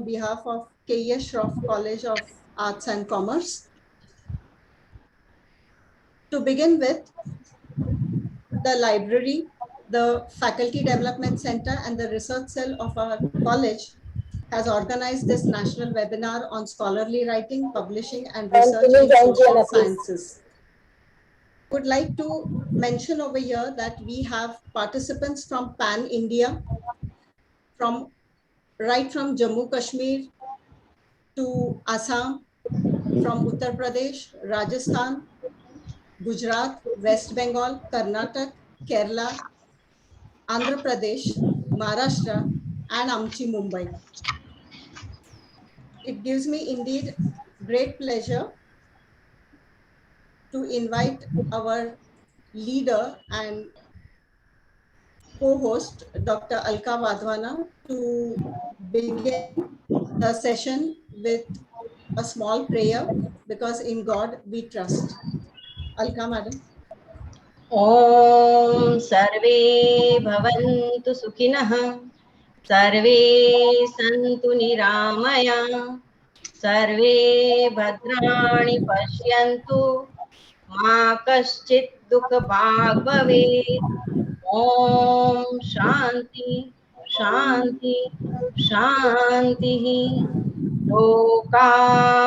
on behalf of K.S. Shroff College of Arts and Commerce. To begin with, the library, the Faculty Development Center, and the research cell of our college has organized this national webinar on scholarly writing, publishing, and research in social sciences. I would like to mention over here that we have participants from Pan India, right from Jammu Kashmir to Assam, from Uttar Pradesh, Rajasthan, Gujarat, West Bengal, Karnataka, Kerala, Andhra Pradesh, Maharashtra, and Amchi, Mumbai. It gives me indeed great pleasure to invite our leader and co-host, Dr. Alka Wadhwana, to begin the session with a small prayer, because in God we trust. Alka, madam. ॐ सर्वे भवन्तु सुखिनः सर्वे सन्तु निरामया सर्वे भद्राणि पश्यन्तु मा कश्चित् दुःखभाग् भवेत् ॐ शान्ति शान्ति शान्तिः लोकाः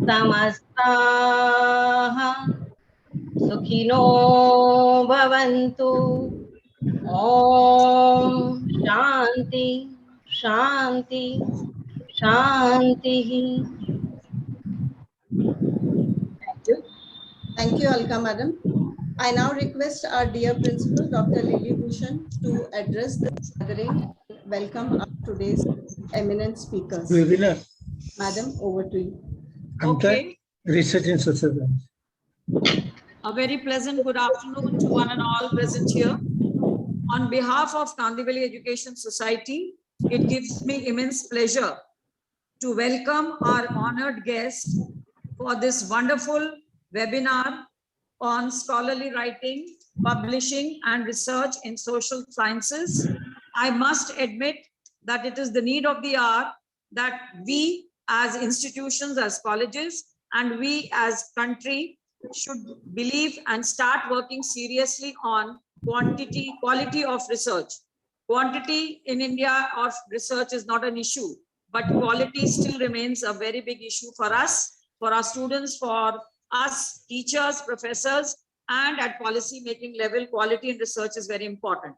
समस्ताः सुखिनो भवन्तु ॐ शान्ति शान्ति शान्तिः. Thank you, Alka madam. I now request our dear principal, Dr. Lily Bhushan, to address the gathering and welcome our today's eminent speakers. Madam, over to you. Okay. Research in social science. A very pleasant good afternoon to one and all present here. On behalf of Kandivali Education Society, it gives me immense pleasure to welcome our honored guest for this wonderful webinar on scholarly writing, publishing, and research in social sciences. I must admit that it is the need of the hour that we as institutions, as colleges, and we as country should believe and start working seriously on quality of research. Quantity in India of research is not an issue, but quality still remains a very big issue for us, for our students, for us teachers, professors, and at policy making level, quality in research is very important.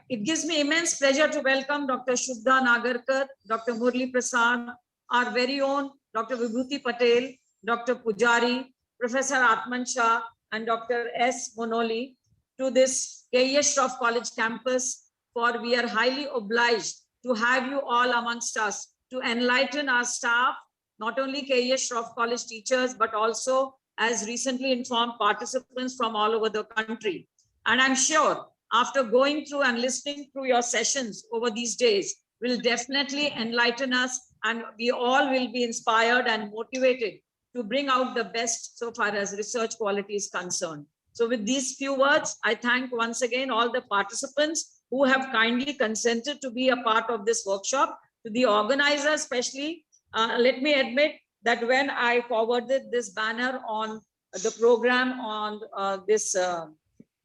It gives me immense pleasure to welcome Dr. Shuddha Nagarkar, Dr. Murli Prasad, our very own Dr. Vibhuti Patel, Dr. Pujari, Professor Atman Shah, and Dr. S. Monoli to this K.S. Shroff College campus, for we are highly obliged to have you all amongst us to enlighten our staff, not only K.S. Shroff College teachers, but also as recently informed participants from all over the country. And I'm sure after going through and listening through your sessions over these days will definitely enlighten us, and we all will be inspired and motivated to bring out the best so far as research quality is concerned. So with these few words, I thank once again all the participants who have kindly consented to be a part of this workshop. To the organizers especially, let me admit that when I forwarded this banner on the program on this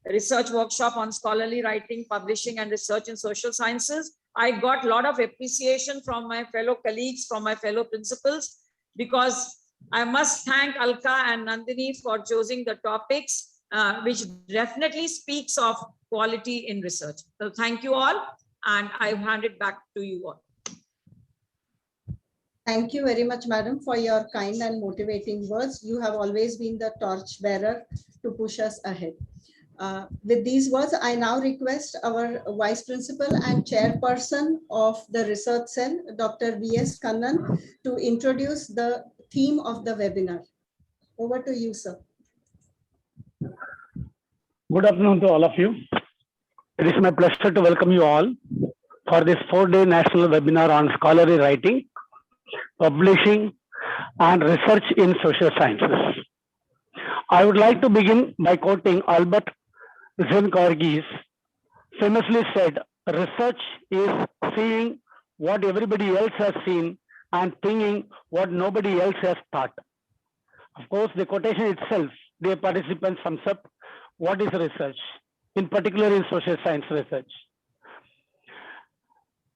research workshop on scholarly writing, publishing, and research in social sciences, I got a lot of appreciation from my fellow colleagues, from my fellow principals, because I must thank Alka and Nandini for choosing the topics, which definitely speaks of quality in research. So thank you all, and I hand it back to you all. Thank you very much, madam, for your kind and motivating words. You have always been the torch bearer to push us ahead. With these words, I now request our Vice Principal and Chairperson of the Research Cell, Dr. V.S. Kannan, to introduce the theme of the webinar. Over to you, sir. Good afternoon to all of you. It is my pleasure to welcome you all for this 4-day national webinar on scholarly writing, publishing, and research in social sciences. I would like to begin by quoting Albert Szent-Györgyi famously said, "Research is seeing what everybody else has seen and thinking what nobody else has thought. Of course, the quotation itself, the participant sums up what is research, in particular in social science research.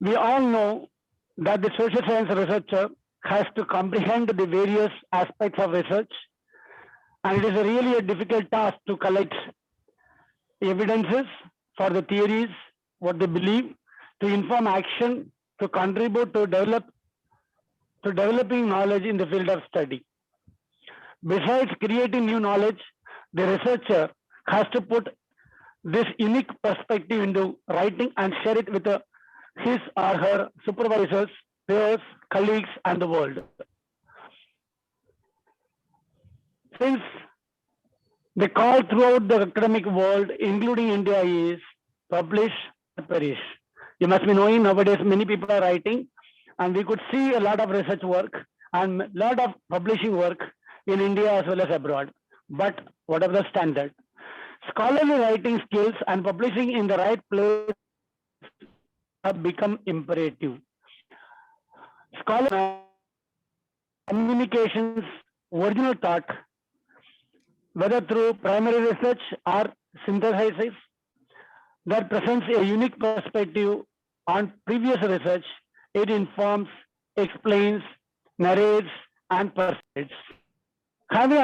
We all know that the social science researcher has to comprehend the various aspects of research, and it is really a difficult task to collect evidences for the theories, what they believe, to inform action, to contribute to developing knowledge in the field of study. Besides creating new knowledge, the researcher has to put this unique perspective into writing and share it with his or her supervisors, peers, colleagues, and the world. Since the call throughout the academic world, including India, is publish or perish. You must be knowing nowadays many people are writing, and we could see a lot of research work and a lot of publishing work in India as well as abroad. But what are the standard? Scholarly writing skills and publishing in the right place have become imperative. Scholar communications, original thought, whether through primary research or synthesis, that presents a unique perspective on previous research. It informs, explains, narrates, and persuades. Having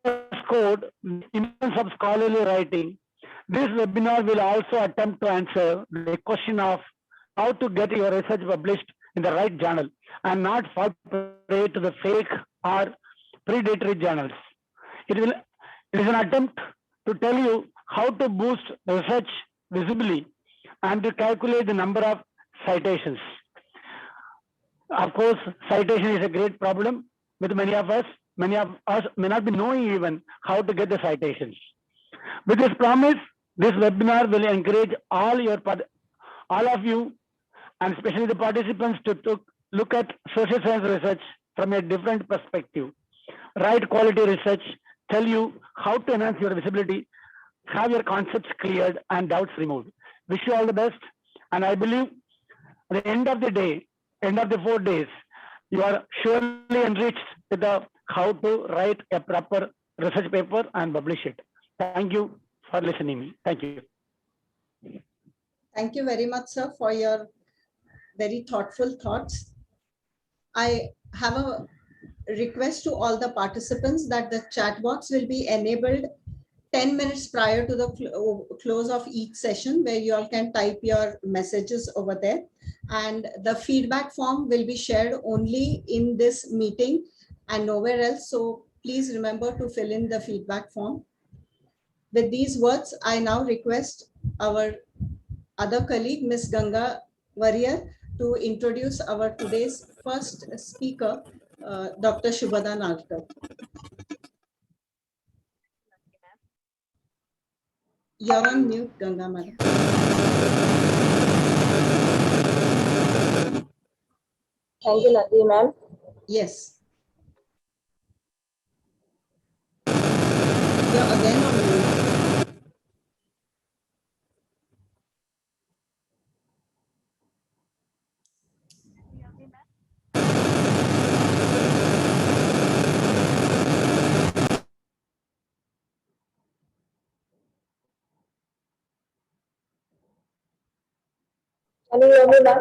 underscored the importance of scholarly writing, this webinar will also attempt to answer the question of how to get your research published in the right journal and not fall prey to the fake or predatory journals. It is an attempt to tell you how to boost research visibly and to calculate the number of citations. Of course, citation is a great problem with many of us. Many of us may not be knowing even how to get the citations. With this promise, this webinar will encourage all of you, and especially the participants, to look at social science research from a different perspective. Write quality research, tell you how to enhance your visibility, have your concepts cleared and doubts removed. Wish you all the best, and I believe at the end of the day, end of the 4 days, you are surely enriched with the how to write a proper research paper and publish it. Thank you for listening. Thank you. Thank you very much, sir, for your very thoughtful thoughts. I have a request to all the participants that the chat box will be enabled 10 minutes prior to the close of each session, where you all can type your messages over there. And the feedback form will be shared only in this meeting and nowhere else. So please remember to fill in the feedback form. With these words, I now request our other colleague, Ms. Ganga Warrior, to introduce our today's first speaker, Dr. Shubhada Nagarkar. You're on mute, Ganga Madam. Thank you, Nandini ma'am. Yes. You're again on mute. Can you hear me, ma'am?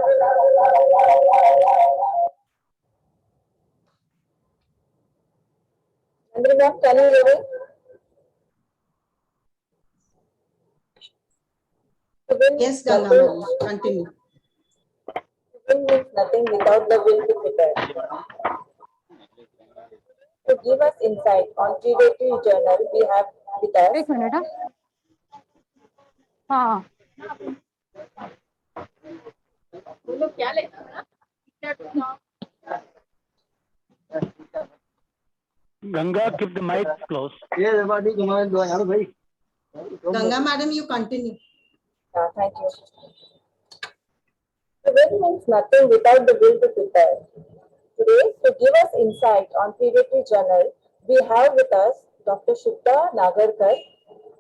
Nandini ma'am, can you hear me? Yes, Ganga Madam, continue. To win means nothing without the will to prepare. To give us insight on predatory journal, we have with us. एक minute हाँ Ganga, keep the mic close. Ganga Madam, you continue. Thank you. To win means nothing without the will to prepare. Today, to give us insight on predatory journal, we have with us Dr. Shubhda Nagarkar,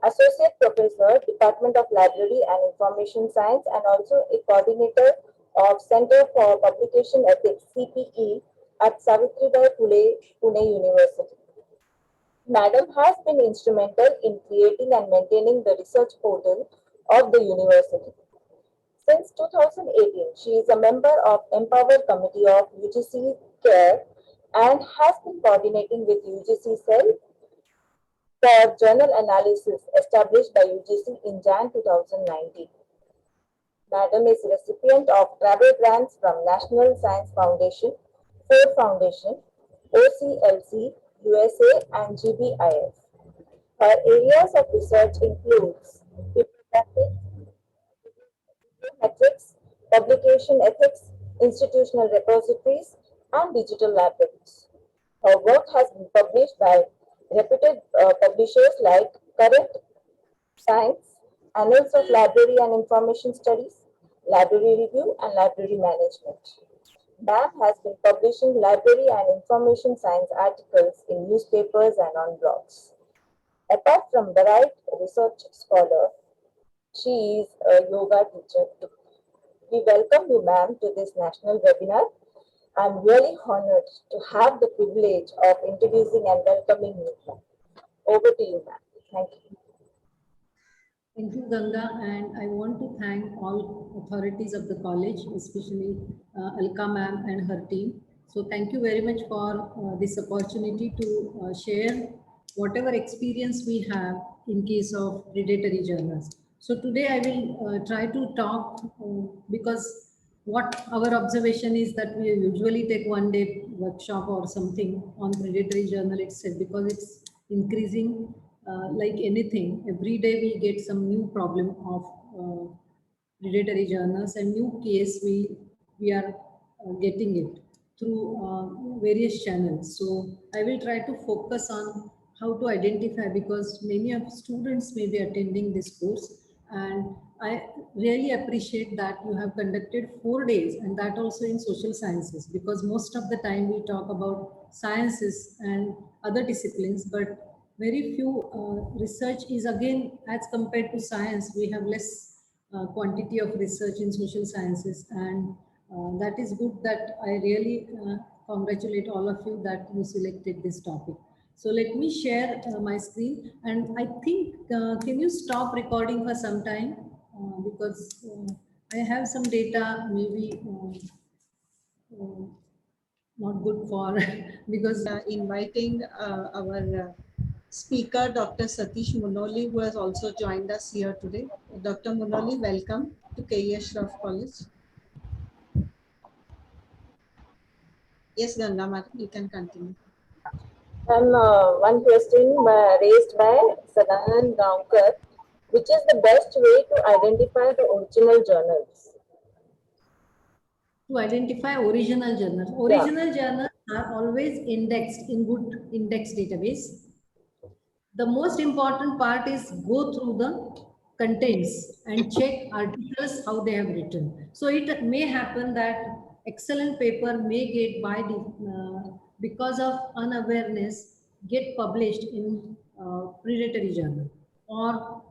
Associate Professor, Department of Library and Information Science, and also a coordinator of Center for Publication Ethics (CPE) at Savitribai Phule, Pune University. Madam has been instrumental in creating and maintaining the research portal of the university. Since 2018, she is a member of Empower Committee of UGC CARE and has been coordinating with UGC Cell for journal analysis established by UGC in Jan 2019. Madam is recipient of travel grants from National Science Foundation, Ford Foundation, OCLC, USA, and GBIF. Her areas of research includes bibliography, metrics, publication ethics, institutional repositories, and digital libraries. Her work has been published by reputed publishers like Current Science, Annals of Library and Information Studies, Library Review, and Library Management. BAM has been publishing library and information science articles in newspapers and on blogs. Apart from varied research scholar, she is a yoga teacher too. We welcome you, ma'am, to this national webinar. I'm really honored to have the privilege of introducing and welcoming you. Over to you, ma'am. Thank you. Thank you, Ganga, and I want to thank all authorities of the college, especially Alka ma'am and her team. So thank you very much for this opportunity to share whatever experience we have in case of predatory journals. So today I will try to talk because what our observation is that we usually take one day workshop or something on predatory journal itself because it's increasing like anything. Every day we get some new problem of predatory journals and new case we are getting it through various channels. So I will try to focus on how to identify because many of students may be attending this course, and I really appreciate that you have conducted 4 days, and that also in social sciences, because most of the time we talk about sciences and other disciplines, but very few research is again, as compared to science, we have less quantity of research in social sciences, and that is good that I really congratulate all of you that you selected this topic. So let me share my screen, and I think, can you stop recording for some time? Because I have some data, maybe not good for, because Inviting our speaker, Dr. Satish Munoli, who has also joined us here today. Dr. Munoli, welcome to K.E. Ashraf College. Yes, Ganga Madam, you can continue. One question raised by Sadanand Gaonkar, which is the best way to identify the original journals? To identify original journals. Original journals are always indexed in good index database. The most important part is go through the contents and check articles how they have written. So it may happen that excellent paper may get by because of unawareness get published in predatory journal, or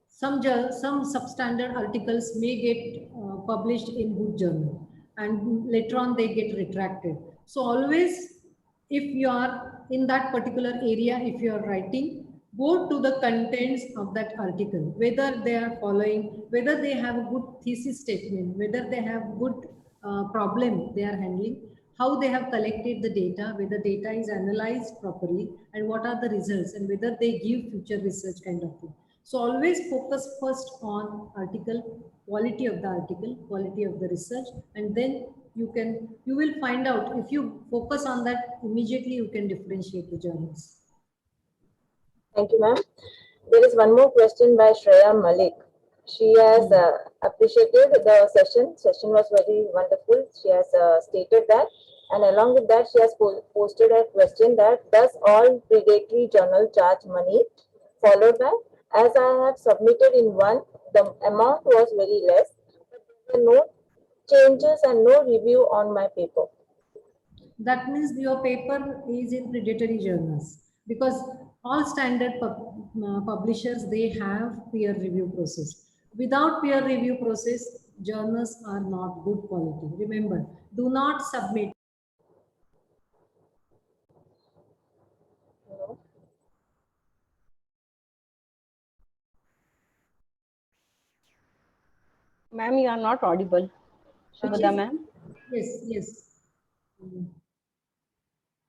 some substandard articles may get published in good journal and later on they get retracted. So always, if you are in that particular area, if you are writing, go to the contents of that article, whether they are following, whether they have a good thesis statement, whether they have good problem they are handling, how they have collected the data, whether data is analyzed properly, and what are the results, and whether they give future research kind of thing. So always focus first on article, quality of the article, quality of the research, and then you will find out, if you focus on that, immediately you can differentiate the journals. Thank you, ma'am. There is one more question by Shreya Malik. She has appreciated the session. Session was very wonderful. She has stated that, and along with that, she has posted a question that does all predatory journal charge money? Followed by, as I have submitted in one, the amount was very less, but there were no changes and no review on my paper. That means your paper is in predatory journals, because all standard publishers, they have peer review process. Without peer review process, journals are not good quality. Remember, do not submit. Hello. Ma'am, you are not audible. Shubhada ma'am. Yes, yes.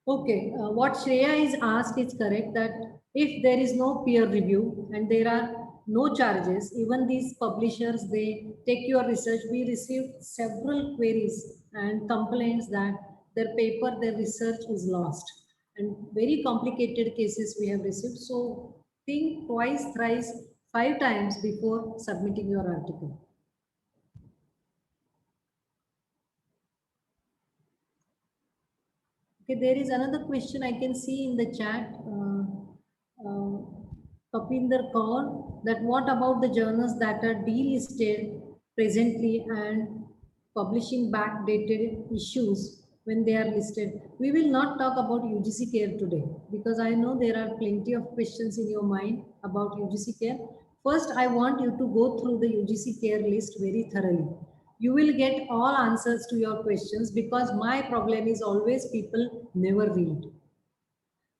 Okay, what Shreya is asked is correct that if there is no peer review and there are no charges, even these publishers, they take your research. We received several queries and complaints that their paper, their research is lost. And very complicated cases we have received. So think twice, thrice, 5 times before submitting your article. Okay, there is another question I can see in the chat. Kapinder Kaur, that what about the journals that are delisted presently and publishing backdated issues when they are listed? We will not talk about UGC care today because I know there are plenty of questions in your mind about UGC care. First, I want you to go through the UGC care list very thoroughly. You will get all answers to your questions because my problem is always people never read.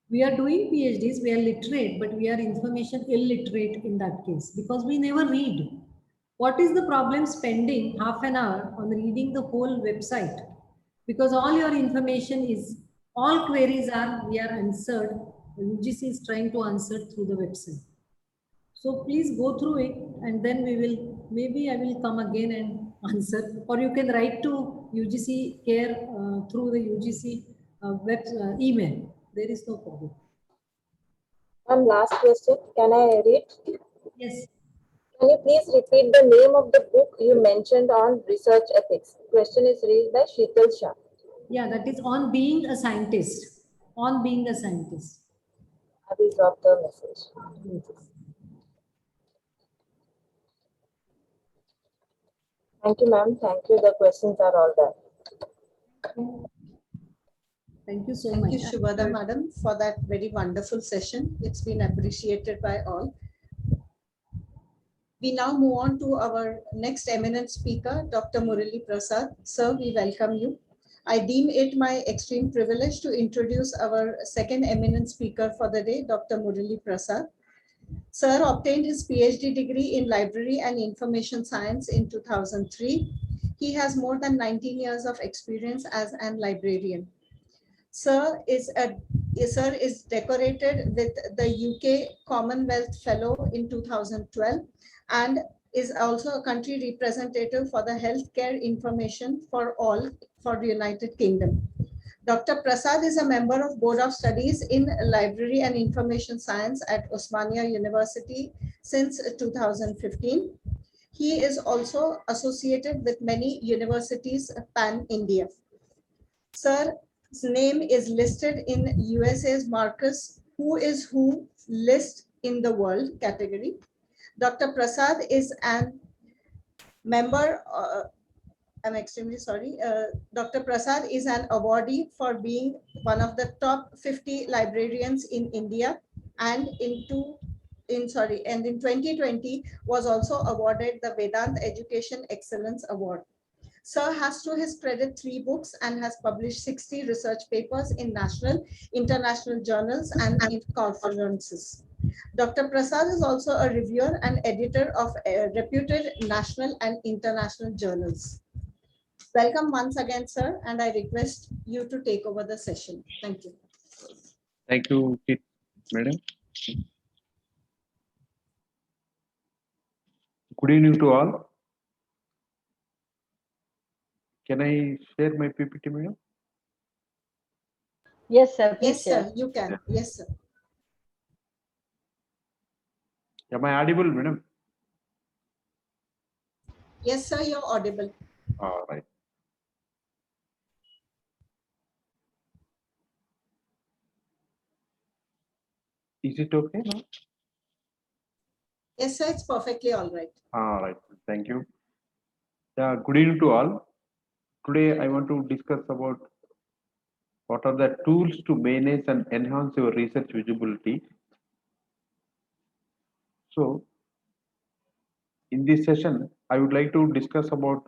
We are doing PhDs, we are literate, but we are information illiterate in that case because we never read. What is the problem spending half an hour on reading the whole website? Because all your information is, all queries are, we are answered. UGC is trying to answer through the website. So please go through it and then we will, maybe I will come again and answer, or you can write to UGC care through the UGC email. There is no problem. Last question. Can I read? Yes. Can you please repeat the name of the book you mentioned on research ethics? Question is raised by Sheetal Shah. Yeah, that is on being a scientist. On being a scientist. I will drop the message. Yes. Thank you, ma'am. Thank you. The questions are all done. Thank you so Thank much. you, Shubhada madam, for that very wonderful session. It's been appreciated by all. We now move on to our next eminent speaker, Dr. Murali Prasad. Sir, we welcome you. I deem it my extreme privilege to introduce our second eminent speaker for the day, Dr. Murali Prasad. Sir obtained his PhD degree in Library and Information Science in 2003. He has more than 19 years of experience as an librarian. Sir is decorated with the UK Commonwealth Fellow in 2012 and is also a country representative for the Healthcare Information for All for the United Kingdom. Dr. Prasad is a member of Board of Studies in Library and Information Science at Osmania University since 2015. He is also associated with many universities pan-India. Sir's name is listed in USA's Marcus Who is Who list in the world category. Dr. Prasad is an member, I'm extremely sorry. Dr. Prasad is an awardee for being one of the top 50 librarians in India and in 2020 was also awarded the Vedant Education Excellence Award. Sir has to his credit 3 books and has published 60 research papers in national, international journals and in conferences. Dr. Prasad is also a reviewer and editor of reputed national and international journals. Welcome once again, sir, and I request you to take over the session. Thank you. Thank you, madam. Good evening to all. Can I share my PPT, madam? Yes, sir. Please Yes, sir, share. you can. Yes, sir. Am I audible, madam? Yes, sir, you're audible. All right. Is it okay now? Yes, sir, it's perfectly all right. All right. Thank you. Yeah, good evening to all. Today, I want to discuss about what are the tools to manage and enhance your research visibility. So, in this session, I would like to discuss about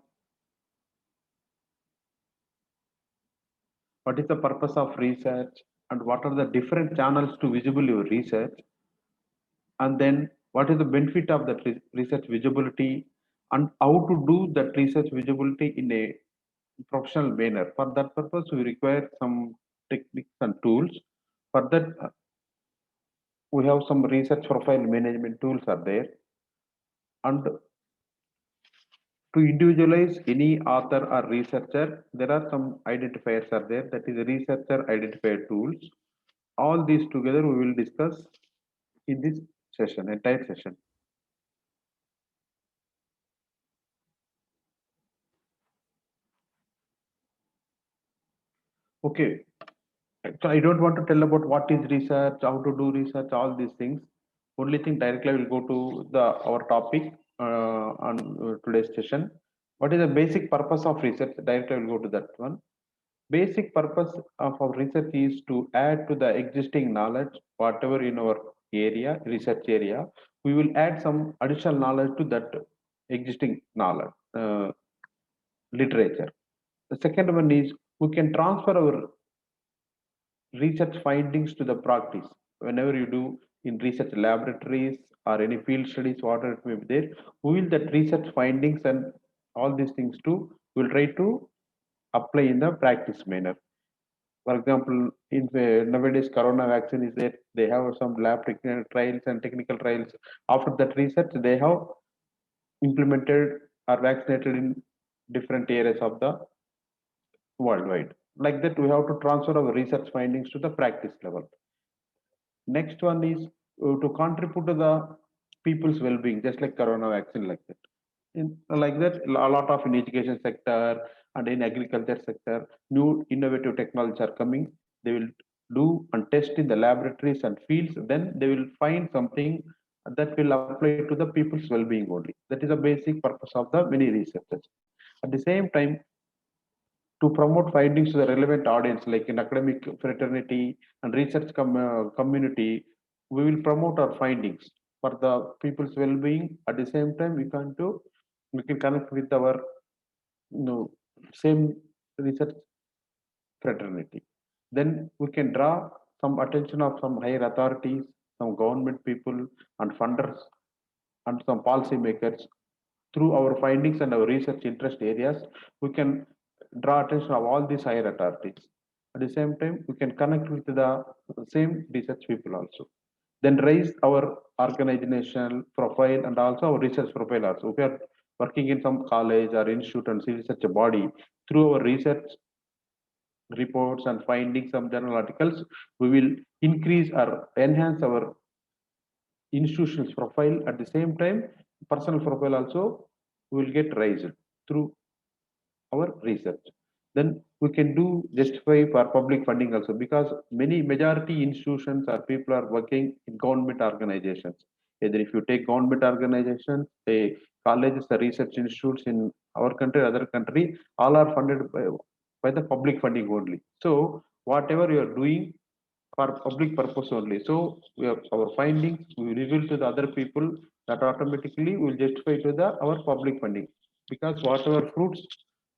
what is the purpose of research and what are the different channels to visible your research, and then what is the benefit of that research visibility and how to do that research visibility in a professional manner. For that purpose, we require some techniques and tools. For that, we have some research profile management tools are there, and to individualize any author or researcher, there are some identifiers are there, that is the researcher identifier tools. All these together we will discuss in this session, entire session. Okay, so I don't want to tell about what is research, how to do research, all these things. Only thing directly I will go to our topic on today's session. What is the basic purpose of research? Directly I will go to that one. Basic purpose of our research is to add to the existing knowledge, whatever in our area, research area, we will add some additional knowledge to that existing knowledge, literature. The second one is we can transfer our research findings to the practice. Whenever you do in research laboratories or any field studies, whatever it may be there, we will that research findings and all these things too, we'll try to apply in the practice manner. For example, in nowadays corona vaccine is there, they have some lab trials and technical trials. After that research, they have implemented or vaccinated in different areas of the worldwide. Like that, we have to transfer our research findings to the practice level. Next one is to contribute to the people's well-being, just like corona vaccine, like that. Like that, a lot of in education sector and in agriculture sector, new innovative technologies are coming. They will do and test in the laboratories and fields. Then they will find something that will apply to the people's well-being only. That is a basic purpose of the many researchers. At the same time, to promote findings to the relevant audience, like in academic fraternity and research community, we will promote our findings for the people's well-being. At the same time, we can connect with our same research fraternity. Then we can draw some attention of some higher authorities, some government people and funders and some policy makers. Through our findings and our research interest areas, we can draw attention of all these higher authorities. At the same time, we can connect with the same research people also. Then raise our organizational profile and also our research profile also. If we are working in some college or institute and research body, through our research reports and findings, some journal articles, we will increase or enhance our institution's profile. At the same time, personal profile also will get raised through our research. Then we can do justify for public funding also, because many majority institutions or people are working in government organizations. Either if you take government organizations, a colleges, the research institutes in our country, other country, all are funded by the public funding only. So whatever you are doing for public purpose only. So we have our findings, we reveal to the other people, that automatically will justify to the our public funding, because whatever fruits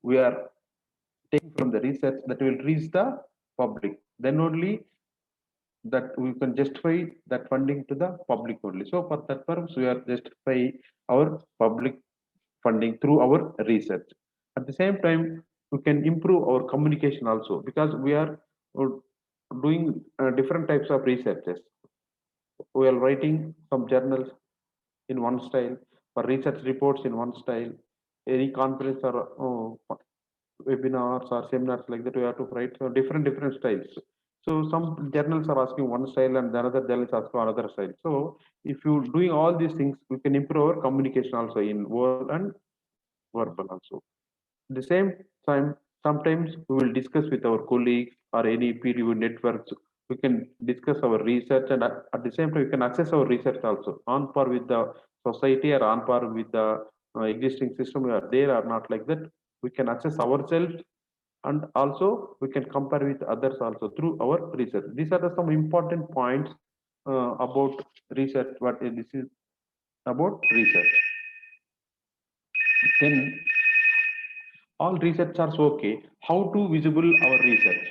we are taking from the research, that will reach the public. Then only that we can justify that funding to the public only. So for that purpose, we are justify our public funding through our research. At the same time, we can improve our communication also, because we are doing different types of researches. We are writing some journals in one style, for research reports in one style, any conference or webinars or seminars like that, we have to write different styles. So some journals are asking one style and the other journals asking another style. So if you doing all these things, we can improve our communication also in word and verbal also. At the same time, sometimes we will discuss with our colleagues or any peer review networks. We can discuss our research, and at the same time, we can access our research also on par with the society or on par with the existing system. We are there or not, like that. We can access ourselves, and also we can compare with others also through our research. These are some important points about research. What this is about research. Then all research are okay. How to visible our research?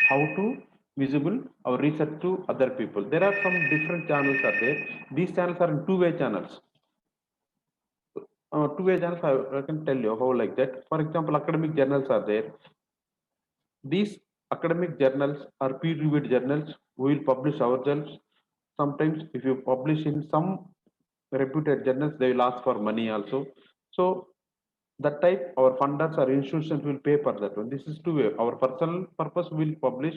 How to visible our research to other people? There are some different channels are there. These channels are in two-way channels. Two-way channels, I can tell you how like that. For example, academic journals are there. These academic journals are peer-reviewed journals. We will publish ourselves. Sometimes if you publish in some reputed journals, they will ask for money also. So that type, our funders or institutions will pay for that one. This is two-way. Our personal purpose will publish.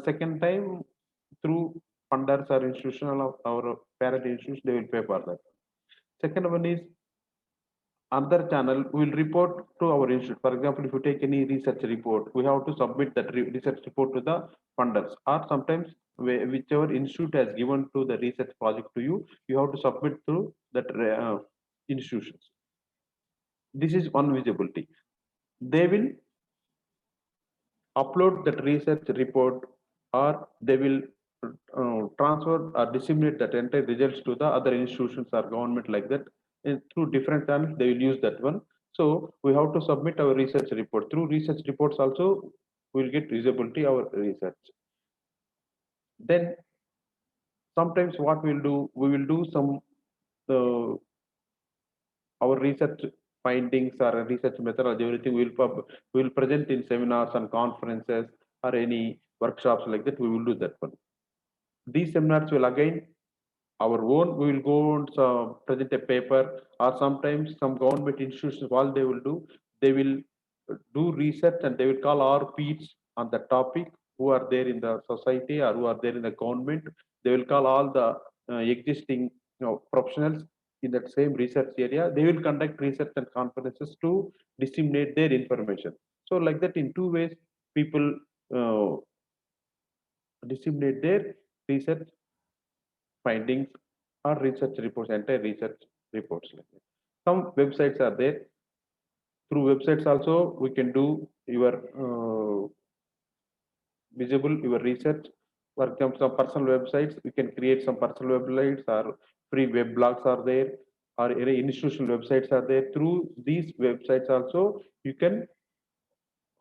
Second time, through funders or institutional of our parent institution, they will pay for that. Second one is another channel will report to our institute. For example, if you take any research report, we have to submit that research report to the funders, or sometimes whichever institute has given to the research project to you, you have to submit to that institutions. This is one visibility. They will upload that research report, or they will transfer or disseminate that entire results to the other institutions or government like that. And through different channels, they will use that one. So we have to submit our research report. Through research reports also, we will get visibility our research. Then sometimes what we'll do, we will do some our research findings or research methodology, everything we will present in seminars and conferences or any workshops like that. We will do that one. These seminars will again our own. We will go and present a paper, or sometimes some government institutions. All they will do research, and they will call RPs on the topic who are there in the society or who are there in the government. They will call all the existing professionals in that same research area. They will conduct research and conferences to disseminate their information. So like that, in two ways, people disseminate their research findings or research reports, entire research reports like that. Some websites are there. Through websites also, we can do your visible your research. For example, some personal websites, we can create some personal websites, or free web blogs are there, or any institutional websites are there. Through these websites also, you can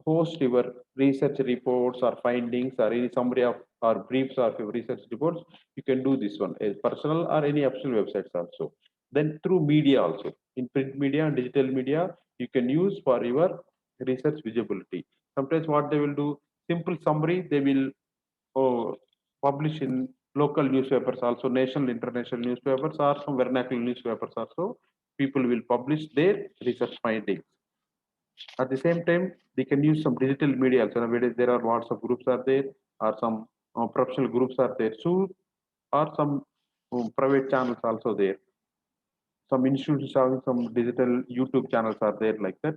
host your research reports or findings or any summary of or briefs of your research reports. You can do this one as personal or any official websites also. Then through media also, in print media and digital media, you can use for your research visibility. Sometimes what they will do, simple summary, they will publish in local newspapers also, national, international newspapers, or some vernacular newspapers also. People will publish their research findings. At the same time, they can use some digital media also. Nowadays, there are WhatsApp groups are there, or some professional groups are there. So, or some private channels also there. Some institutions having some digital YouTube channels are there like that.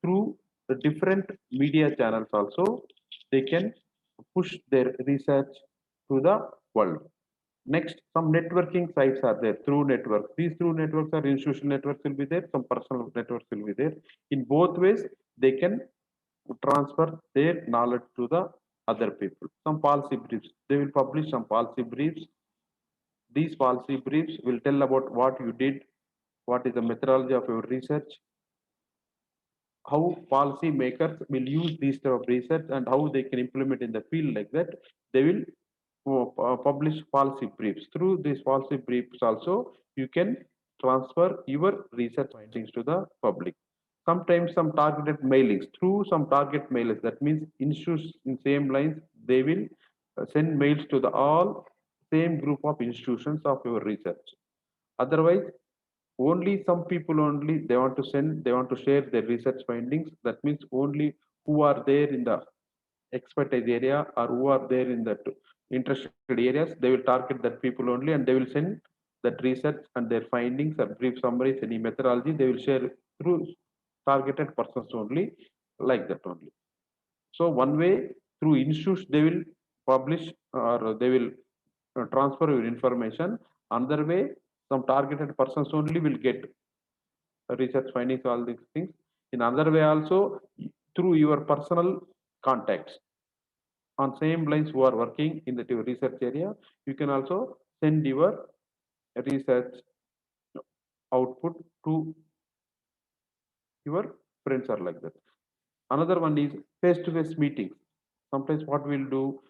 Through the different media channels also, they can push their research to the world. Next, some networking sites are there through networks. These through networks are institutional networks will be there, some personal networks will be there. In both ways, they can transfer their knowledge to the other people. Some policy briefs, they will publish some policy briefs. These policy briefs will tell about what you did, what is the methodology of your research, how policy makers will use these type of research, and how they can implement in the field like that. They will publish policy briefs. Through these policy briefs also, you can transfer your research findings to the public. Sometimes some targeted mailings, through some target mailers, that means institutes in same lines, they will send mails to the all same group of institutions of your research. Otherwise, only some people only they want to send, they want to share their research findings. That means only who are there in the expertise area, or who are there in that interested areas, they will target that people only, and they will send that research and their findings or brief summaries, any methodology, they will share through targeted persons only, like that only. So one way, through institutes, they will publish or they will transfer your information. Another way, some targeted persons only will get research findings, all these things. In another way also, through your personal contacts on same lines who are working in the research area, you can also send your research output to your friends are like that. Another one is face-to-face meetings. Sometimes what we'll do,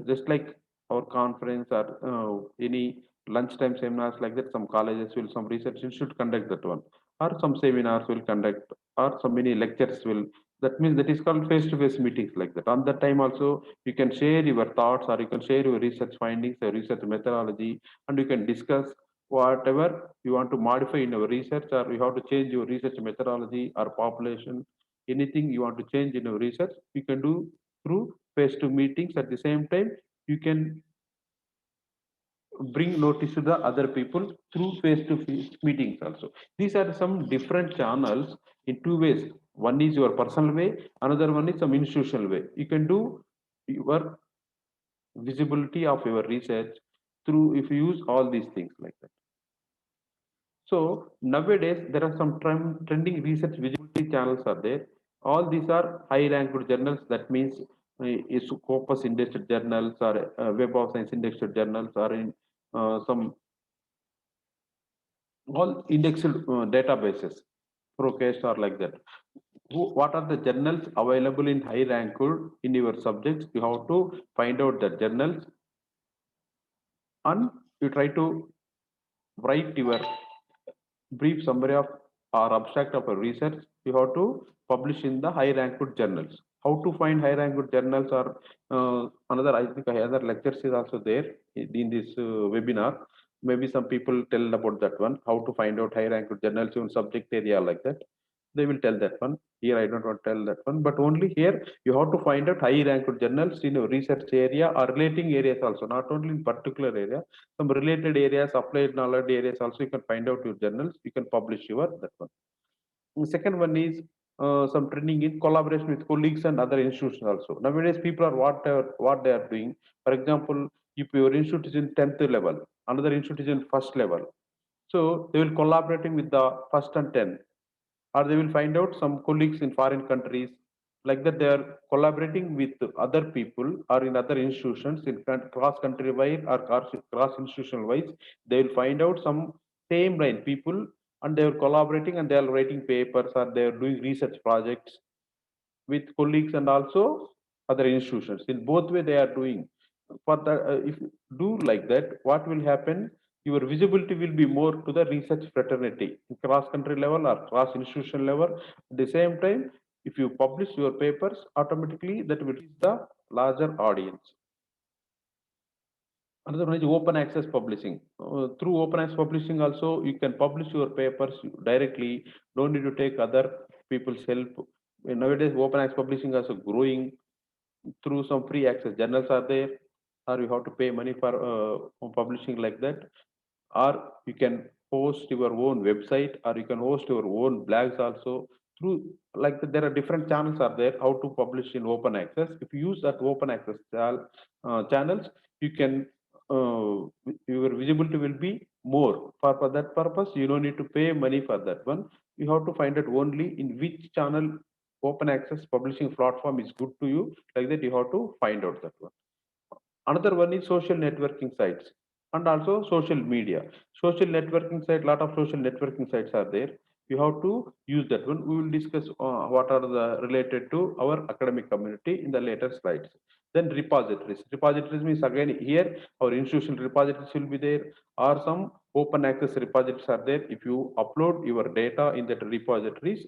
just like our conference or any lunchtime seminars like that, some colleges will, some research institute conduct that one, or some seminars will conduct, or some many lectures will. That means that is called face-to-face meetings like that. On that time also, you can share your thoughts or you can share your research findings, your research methodology, and you can discuss whatever you want to modify in your research, or you have to change your research methodology or population, anything you want to change in your research, you can do through face to meetings. At the same time, you can bring notice to the other people through face to face meetings also. These are some different channels in two ways. One is your personal way, another one is some institutional way. You can do your visibility of your research through, if you use all these things like that. So nowadays there are some trending research visibility channels are there. All these are high ranked journals. That means is Scopus indexed journals or Web of Science indexed journals, or in some all indexed databases, Procast or like that. What are the journals available in high ranked in your subjects? You have to find out the journals and you try to write your brief summary of or abstract of a research. You have to publish in the high ranked journals. How to find high ranked journals, or another, I think other lectures is also there in this webinar. Maybe some people tell about that one, how to find out high ranked journals in subject area like that. They will tell that one. Here I don't want to tell that one, but only here you have to find out high ranked journals in your research area or relating areas also, not only in particular area, some related areas, applied knowledge areas also. You can find out your journals, you can publish your that one. The second one is some training in collaboration with colleagues and other institutions also. Nowadays people are what they are doing. For example, if your institute is in 10th level, another institute is in first level, so they will collaborating with the first and 10, or they will find out some colleagues in foreign countries. Like that they are collaborating with other people or in other institutions in cross country wise or cross institutional wise. They will find out some same line people, and they are collaborating and they are writing papers or they are doing research projects with colleagues and also other institutions. In both way they are doing. For that, if you do like that, what will happen, your visibility will be more to the research fraternity cross country level or cross institutional level. At the same time, if you publish your papers, automatically that will reach the larger audience. Another one is open access publishing. Through open access publishing also, you can publish your papers directly. Don't need to take other people's help. Nowadays, open access publishing also growing through some free access. Journals are there, or you have to pay money for publishing like that. Or you can host your own website, or you can host your own blogs also. Through like that, there are different channels are there how to publish in open access. If you use that open access channels, you can your visibility will be more. For that purpose, you don't need to pay money for that one. You have to find out only in which channel open access publishing platform is good to you. Like that, you have to find out that one. Another one is social networking sites and also social media. Social networking site, lot of social networking sites are there. You have to use that one. We will discuss what are the related to our academic community in the later slides. Then repositories. Repositories means again here our institutional repositories will be there, or some open access repositories are there. If you upload your data in that repositories,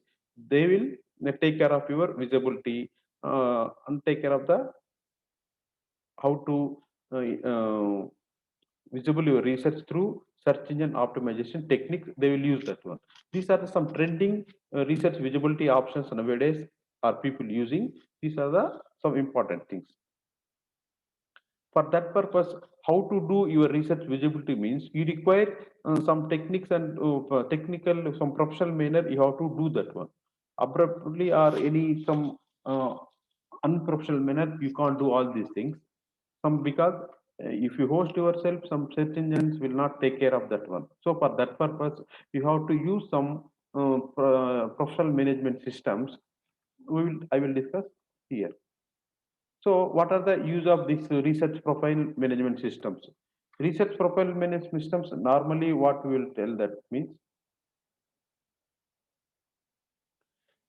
they will take care of your visibility and take care of the how to visible your research through search engine optimization techniques. They will use that one. These are some trending research visibility options nowadays are people using. These are the some important things. For that purpose, how to do your research visibility means you require some techniques and technical, some professional manner. You have to do that one abruptly or any some unprofessional manner. You can't do all these things. Some because if you host yourself, some search engines will not take care of that one. So for that purpose, you have to use some professional management systems. I will discuss here. So what are the use of this research profile management systems? Research profile management systems, normally what we will tell that means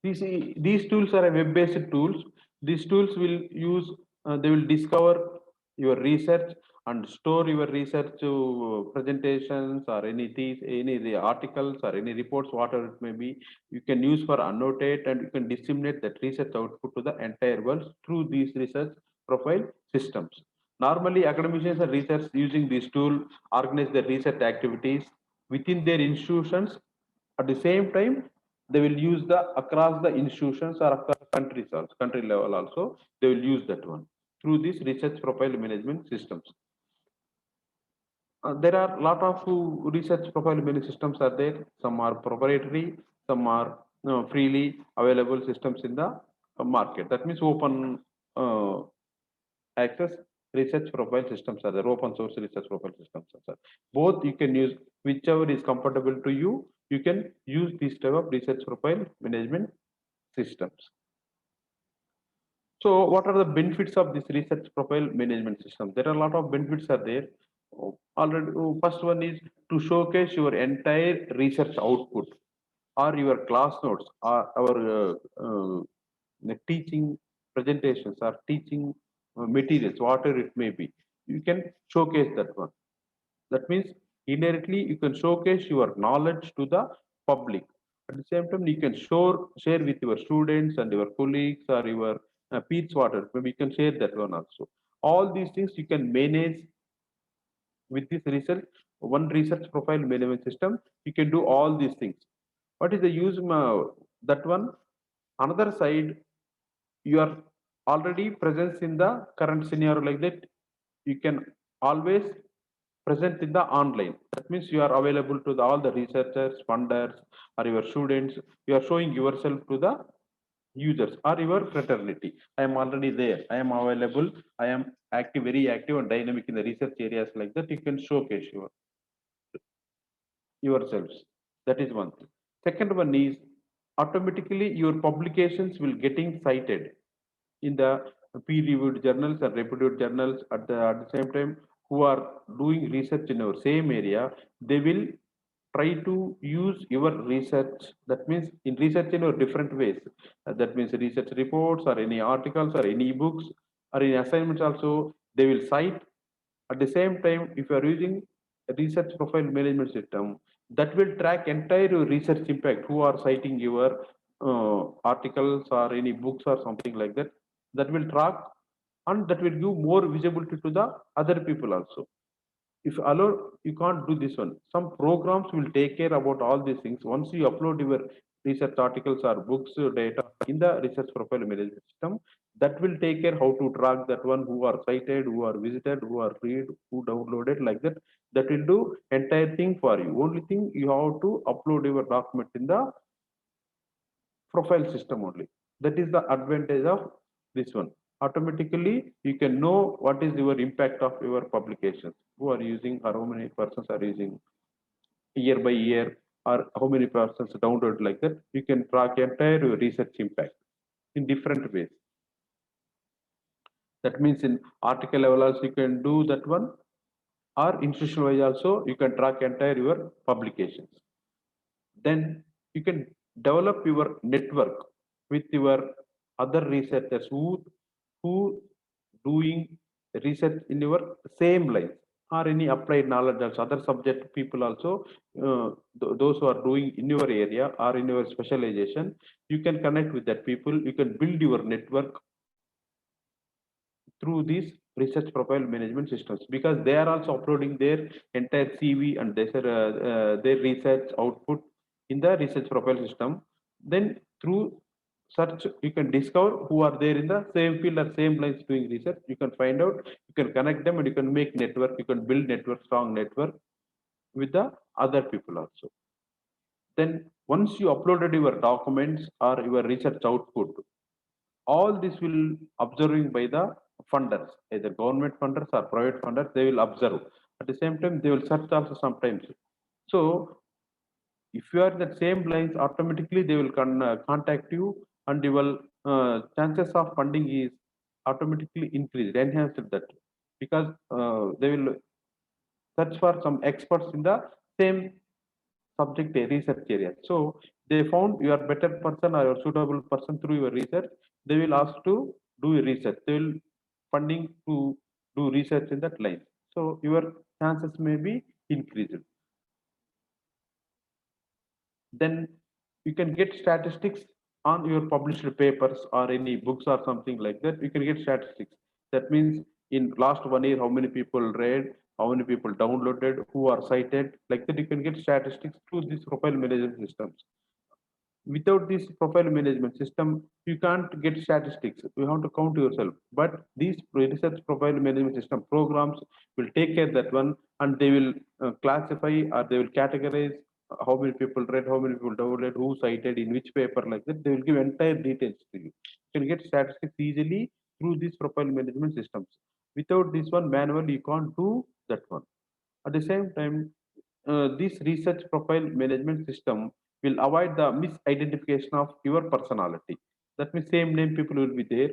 These tools are web-based tools. These tools will use, they will discover your research and store your research presentations or any the articles or any reports, whatever it may be. You can use for annotate and you can disseminate that research output to the entire world through these research profile systems. Normally, academicians and researchers using this tool organize their research activities within their institutions. At the same time, they will use the across the institutions or across countries also, country level also, they will use that one through these research profile management systems. There are a lot of research profile management systems are there. Some are proprietary, some are freely available systems in the market. That means open access research profile systems are there, open source research profile systems are there. Both you can use, whichever is comfortable to you, you can use this type of research profile management systems. So what are the benefits of this research profile management system? There are a lot of benefits are there. Already, first one is to showcase your entire research output or your class notes or our teaching presentations or teaching materials, whatever it may be. You can showcase that one. That means indirectly you can showcase your knowledge to the public. At the same time, you can share with your students and your colleagues or your peers, whatever. Maybe you can share that one also. All these things you can manage with this research, one research profile management system. You can do all these things. What is the use? That one. Another side, you are already present in the current scenario like that. You can always present in the online. That means you are available to all the researchers, funders, or your students. You are showing yourself to the users or your fraternity. I am already there. I am available. I am active, very active and dynamic in the research areas like that. You can showcase yourselves. That is one thing. Second one is automatically your publications will getting cited in the peer-reviewed journals and reputed journals. At the same time, who are doing research in our same area, they will try to use your research. That means in research in different ways. That means research reports or any articles or any books or any assignments also, they will cite. At the same time, if you are using a research profile management system, that will track entire research impact, who are citing your articles or any books or something like that. That will track and that will give more visibility to the other people also. If allow, you can't do this one. Some programs will take care about all these things. Once you upload your research articles or books data in the research profile management system, that will take care how to track that one, who are cited, who are visited, who are read, who downloaded, like that. That will do entire thing for you. Only thing, you have to upload your document in the profile system only. That is the advantage of this one. Automatically you can know what is your impact of your publications, who are using or how many persons are using year by year, or how many persons download, like that. You can track entire your research impact in different ways. That means in article level also you can do that one, or institutional wise also you can track entire your publications. Then you can develop your network with your other researchers who doing research in your same line, or any applied knowledge also, other subject people also, those who are doing in your area or in your specialization. You can connect with that people. You can build your network through these research profile management systems, because they are also uploading their entire CV and their research output in the research profile system. Then through search, you can discover who are there in the same field or same lines doing research. You can find out, you can connect them, and you can make network. You can build network, strong network with the other people also. Then once you uploaded your documents or your research output, all this will observing by the funders, either government funders or private funders. They will observe. At the same time, they will search also sometimes. So if you are in the same lines, automatically they will contact you, and your chances of funding is automatically increased, enhanced that, because they will search for some experts in the same subject research area. So they found you are better person or you're suitable person through your research. They will ask to do research. They will funding to do research in that line. So your chances may be increased. Then you can get statistics on your published papers or any books or something like that. You can get statistics. That means in last 1 year, how many people read, how many people downloaded, who are cited, like that. You can get statistics through these profile management systems. Without this profile management system, you can't get statistics. You have to count yourself. But these research profile management system programs will take care of that one, and they will classify or they will categorize how many people read, how many people downloaded, who cited in which paper, like that. They will give entire details to you. You can get statistics easily through these profile management systems. Without this one manual, you can't do that one. At the same time, this research profile management system will avoid the misidentification of your personality. That means same name people will be there.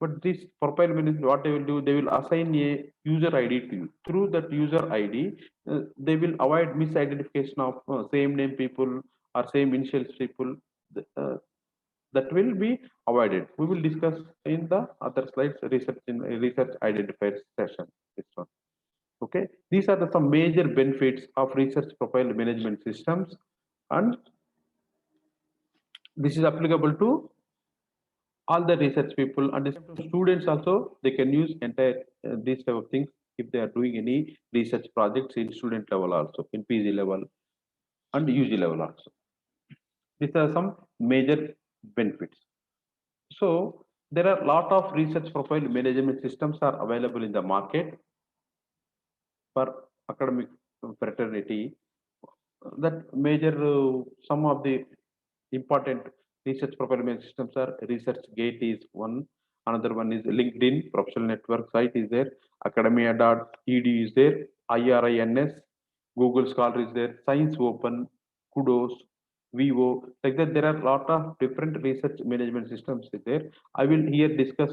But this profile management, what they will do, they will assign a user ID to you. Through that user ID, they will avoid misidentification of same name people or same initials people. That will be avoided. We will discuss in the other slides research identifier session. This one. Okay, these are some major benefits of research profile management systems, and this is applicable to all the research people and students also. They can use entire these type of things if they are doing any research projects in student level also, in PG level and UG level also. These are some major benefits. So there are a lot of research profile management systems are available in the market for academic fraternity. That major some of the important research profile management systems are ResearchGate is one. Another one is LinkedIn professional network site is there. Academia.edu is there. IRINS, Google Scholar is there. Science Open, Kudos, Vivo. Like that, there are a lot of different research management systems there. I will here discuss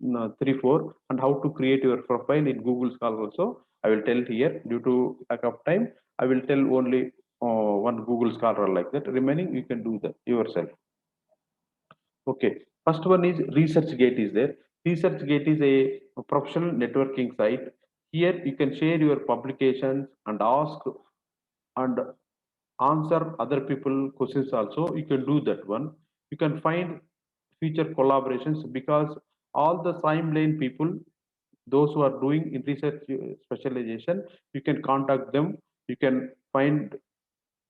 3-4 and how to create your profile in Google Scholar also. I will tell here due to lack of time. I will tell only one Google Scholar like that. Remaining you can do that yourself. Okay. First one is ResearchGate is there. ResearchGate is a professional networking site. Here you can share your publications and ask and answer other people questions also. You can do that one. You can find future collaborations because all the same lane people, those who are doing in research specialization, you can contact them. You can find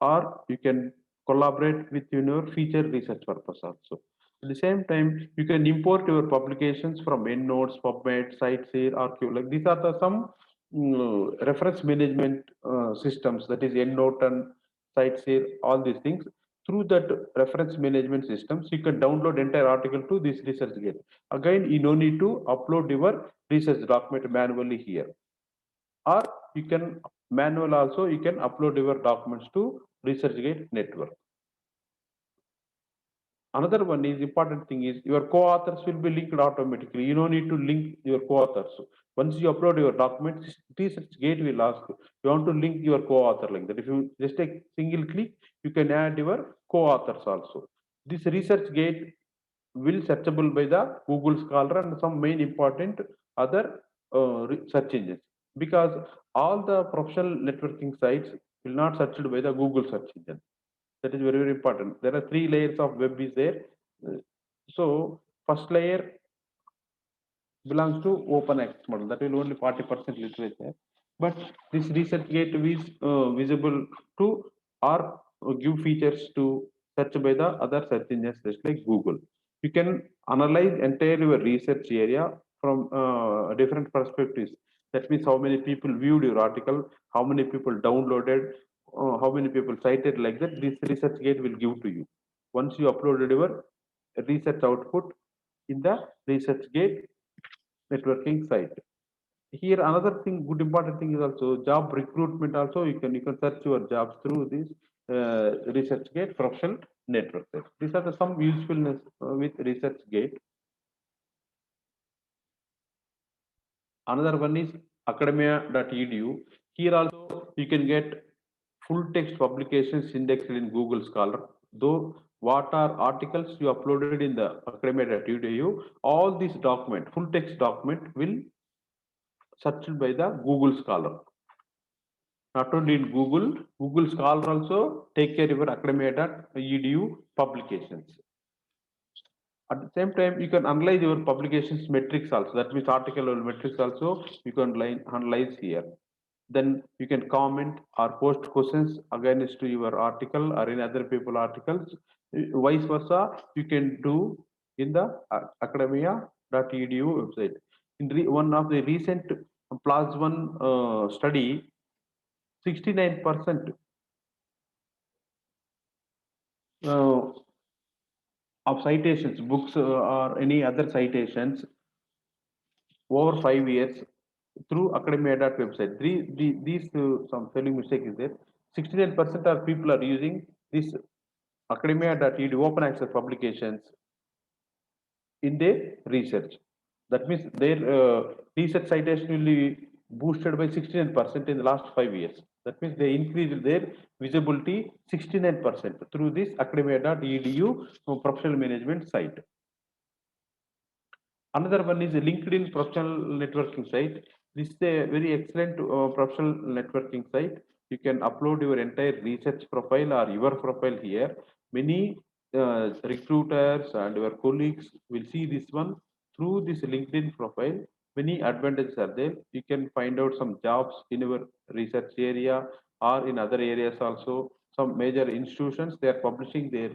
or you can collaborate with your future research purpose also. At the same time, you can import your publications from EndNotes, PubMed, CiteSeer, Archive. Like these are the some reference management systems, that is EndNote and CiteSeer, all these things. Through that reference management systems, you can download entire article to this ResearchGate. Again, you no need to upload your research document manually here. Or you can manual also, you can upload your documents to ResearchGate network. Another one is important thing is your co-authors will be linked automatically. You don't need to link your co-authors. Once you upload your documents, ResearchGate will ask you want to link your co-author like that. If you just take single click, you can add your co-authors also. This ResearchGate will searchable by the Google Scholar and some main important other search engines, because all the professional networking sites will not searched by the Google search engine. That is very, very important. There are 3 layers of web is there. So first layer belongs to open access model. That will only 40% literature. But this ResearchGate is visible to or give features to search by the other search engines just like Google. You can analyze entire your research area from different perspectives. That means how many people viewed your article, how many people downloaded, how many people cited, like that. This ResearchGate will give to you. Once you uploaded your research output in the ResearchGate networking site. Here another thing, good important thing is also job recruitment. Also you can search your jobs through this ResearchGate professional network. These are some usefulness with ResearchGate. Another one is academia.edu. Here also you can get full text publications indexed in Google Scholar. Though what are articles you uploaded in the academia.edu, all these document, full text document will searched by the Google Scholar. Not only in Google, Google Scholar also take care of your academia.edu publications. At the same time, you can analyze your publications metrics also. That means article level metrics also you can analyze here. Then you can comment or post questions against your article or in other people articles. Vice versa, you can do in the academia.edu website. In one of the recent PLAS one study, 69% of citations, books or any other citations over 5 years through academia.website. These some spelling mistake is there. 69% of people are using this academia.edu open access publications in their research. That means their research citation will be boosted by 69% in the last 5 years. That means they increased their visibility 69% through this academia.edu professional management site. Another one is a LinkedIn professional networking site. This is a very excellent professional networking site. You can upload your entire research profile or your profile here. Many recruiters and your colleagues will see this one through this LinkedIn profile. Many advantages are there. You can find out some jobs in your research area or in other areas also. Some major institutions, they are publishing their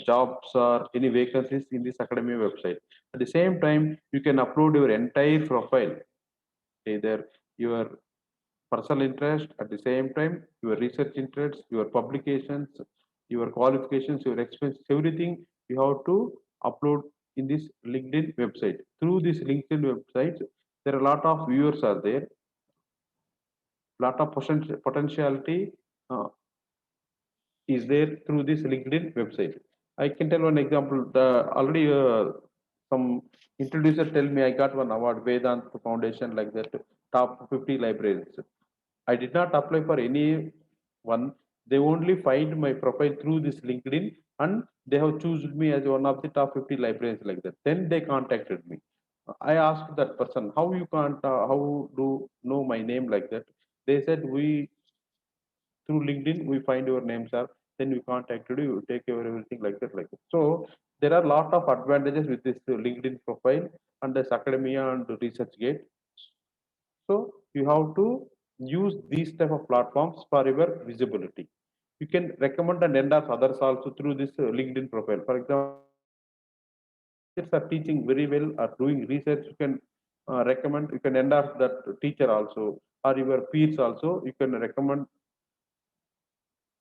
jobs or any vacancies in this academia website. At the same time, you can upload your entire profile, either your personal interest, at the same time, your research interests, your publications, your qualifications, your experience, everything you have to upload in this LinkedIn website. Through this LinkedIn website, there are a lot of viewers are there, lot of potentiality is there through this LinkedIn website. I can tell one example. Already some introducer tell me I got one award, Vedant Foundation, like that, top 50 librarians. I did not apply for any one. They only find my profile through this LinkedIn and they have chosen me as one of the top 50 librarians like that. Then they contacted me. I asked that person, how you can't, how do know my name like that? They said, we through LinkedIn, we find your names are, then we contacted you, take your everything like that, like that. So there are a lot of advantages with this LinkedIn profile and this academia and ResearchGate. So you have to use these type of platforms for your visibility. You can recommend and endorse others also through this LinkedIn profile. For example, are teaching very well, are doing research, you can recommend, you can endorse that teacher also, or your peers also, you can recommend,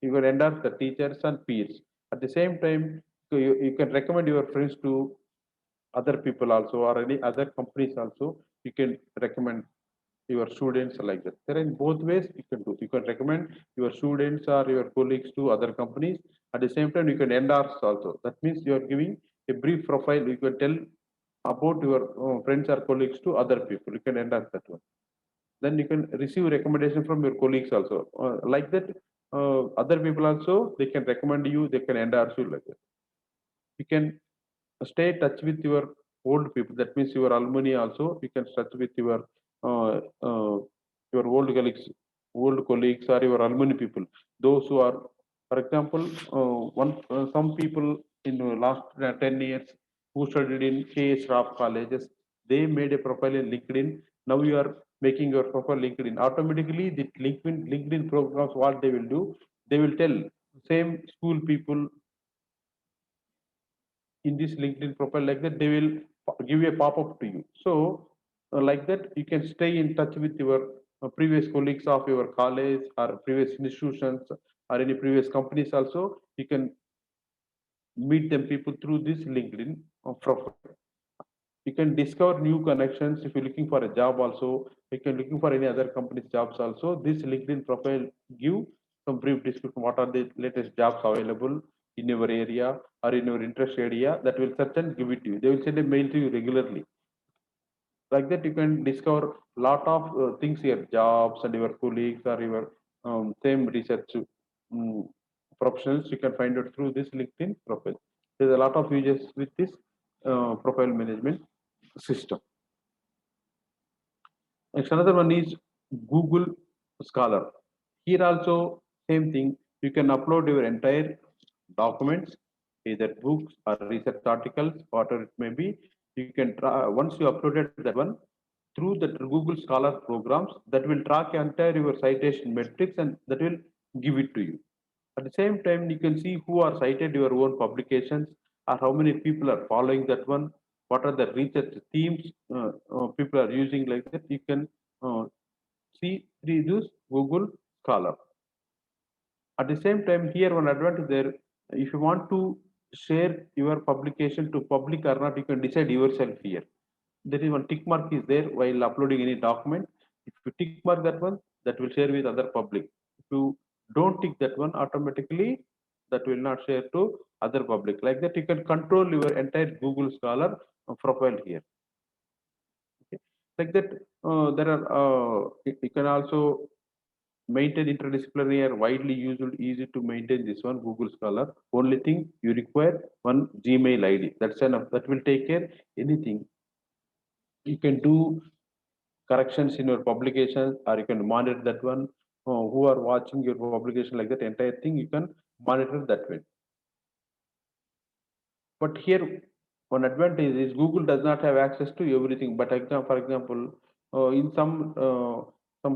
you can endorse the teachers and peers. At the same time, you can recommend your friends to other people also, or any other companies also. You can recommend your students like that. There are in both ways you can do. You can recommend your students or your colleagues to other companies. At the same time, you can endorse also. That means you are giving a brief profile. You can tell about your friends or colleagues to other people. You can endorse that one. Then you can receive recommendation from your colleagues also. Like that, other people also, they can recommend you, they can endorse you like that. You can stay in touch with your old people. That means your alumni also, you can touch with uh, uh, your old colleagues or your alumni people. Those who are, for example, some people in the last 10 years who studied in KS Raf colleges, they made a profile in LinkedIn. Now you are making your profile LinkedIn. Automatically, the LinkedIn programs, what they will do, they will tell same school people in this LinkedIn profile like that, they will give you a pop-up to you. So like that, you can stay in touch with your previous colleagues of your college or previous institutions or any previous companies also. You can meet them people through this LinkedIn profile. You can discover new connections if you're looking for a job also. You can looking for any other company's jobs also. This LinkedIn profile give some brief description what are the latest jobs available in your area or in your interest area, that will search and give it to you. They will send a mail to you regularly. Like that, you can discover lot of things here, jobs and your colleagues or your same research professionals, you can find out through this LinkedIn profile. There's a lot of uses with this profile management system. Next, another one is Google Scholar. Here also same thing. You can upload your entire documents, either books or research articles, whatever it may be. You can try, once you uploaded that one through the Google Scholar programs, that will track entire your citation metrics and that will give it to you. At the same time, you can see who are cited your own publications or how many people are following that one. What are the research themes people are using like that. You can see through this Google Scholar. At the same time, here one advantage there, if you want to share your publication to public or not, you can decide yourself here. There is one tick mark is there while uploading any document. If you tick mark that one, that will share with other public. If you don't tick that one, automatically that will not share to other public. Like that, you can control your entire Google Scholar profile here. Okay. Like that, there are you can also maintain interdisciplinary or widely used, easy to maintain this one Google Scholar. Only thing you require one Gmail ID. That's enough. That will take care anything. You can do corrections in your publications, or you can monitor that one. Who are watching your publication, like that entire thing you can monitor that way. But here one advantage is Google does not have access to everything. But for example, in some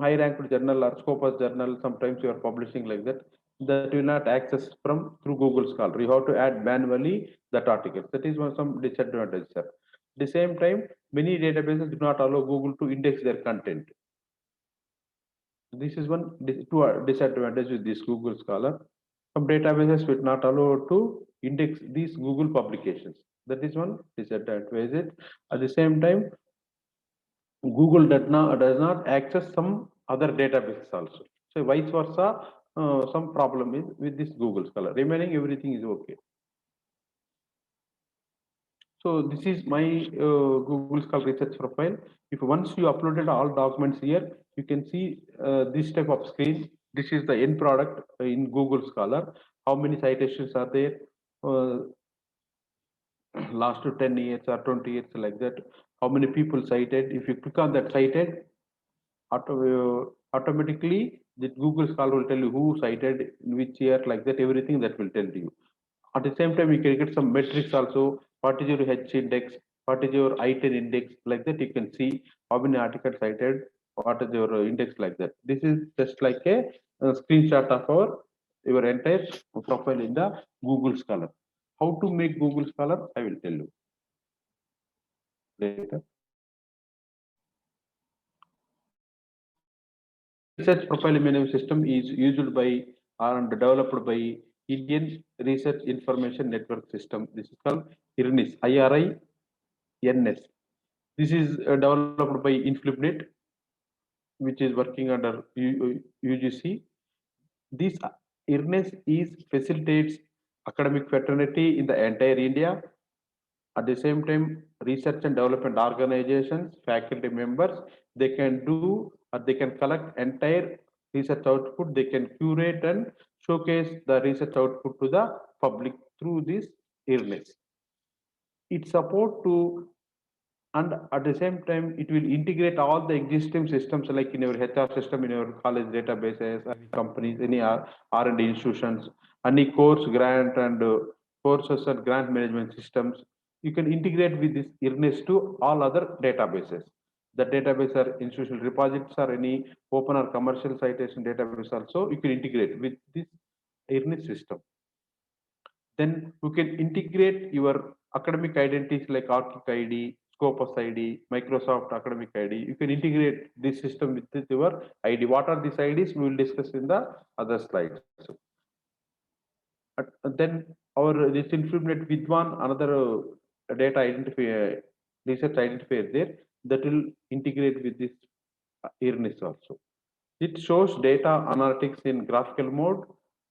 high ranked journal or Scopus journal, sometimes you are publishing like that, that will not access from through Google Scholar. You have to add manually that article. That is one some disadvantage, sir. At the same time, many databases do not allow Google to index their content. This is one disadvantage with this Google Scholar. Some databases will not allow to index these Google publications. That is one disadvantage. At the same time, Google does not access some other databases also. So vice versa, some problem is with this Google Scholar. Remaining everything is okay. So this is my Google Scholar research profile. If once you uploaded all documents here, you can see this type of screen. This is the end product in Google Scholar. How many citations are there? Last to 10 years or 20 years like that. How many people cited? If you click on that cited, automatically the Google Scholar will tell you who cited in which year, like that, everything that will tell you. At the same time, you can get some metrics also. What is your H index? What is your I10 index? Like that, you can see how many articles cited, what is your index like that. This is just like a screenshot of your entire profile in the Google Scholar. How to make Google Scholar, I will tell you later. Research profile management system is used by and developed by Indian Research Information Network System. This is called IRNIS, IRINS. This is developed by InfluBNet, which is working under UGC. This IRNIS facilitates academic fraternity in the entire India. At the same time, research and development organizations, faculty members, they can do or they can collect entire research output. They can curate and showcase the research output to the public through this IRNIS. It support to, and at the same time, it will integrate all the existing systems like in your HR system, in your college databases, any companies, any R&D institutions, any course grant and courses and grant management systems. You can integrate with this IRNIS to all other databases. The database are institutional repositories or any open or commercial citation database also, you can integrate with this IRNIS system. Then you can integrate your academic identities like Arctic ID, Scopus ID, Microsoft Academic ID. You can integrate this system with your ID. What are these IDs? We will discuss in the other slides. Then our this InfluBNet Vidwan, another data identifier, research identifier there that will integrate with this IRNIS also. It shows data analytics in graphical mode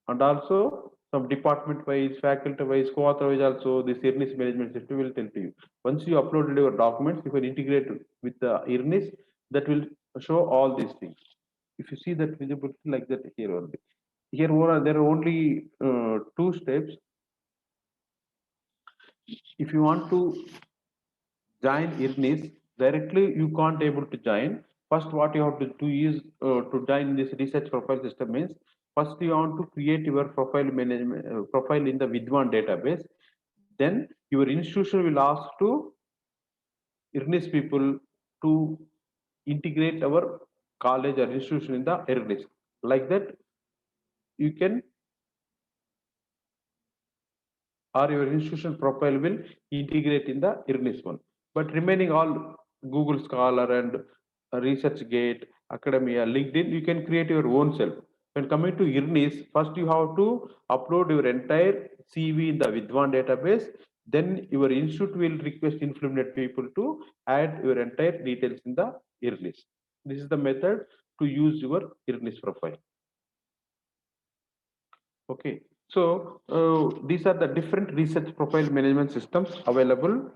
and also some department wise, faculty wise, co-author wise also this IRNIS management system will tell you. Once you uploaded your documents, you can integrate with the IRNIS that will show all these things. If you see that visibility like that here only. Here there are only 2 steps. If you want to join IRNIS directly, you can't able to join. First, what you have to do is to join this research profile system means first you want to create your profile management profile in the Vidwan database. Then your institution will ask to IRNIS people to integrate our college or institution in the IRNIS. Like that, you can or your institution profile will integrate in the IRNIS one. But remaining all Google Scholar and ResearchGate, Academia, LinkedIn, you can create your own self. When coming to IRNIS, first you have to upload your entire CV in the Vidwan database. Then your institute will request Influminate people to add your entire details in the IRNIS. This is the method to use your IRNIS profile. Okay, so these are the different research profile management systems available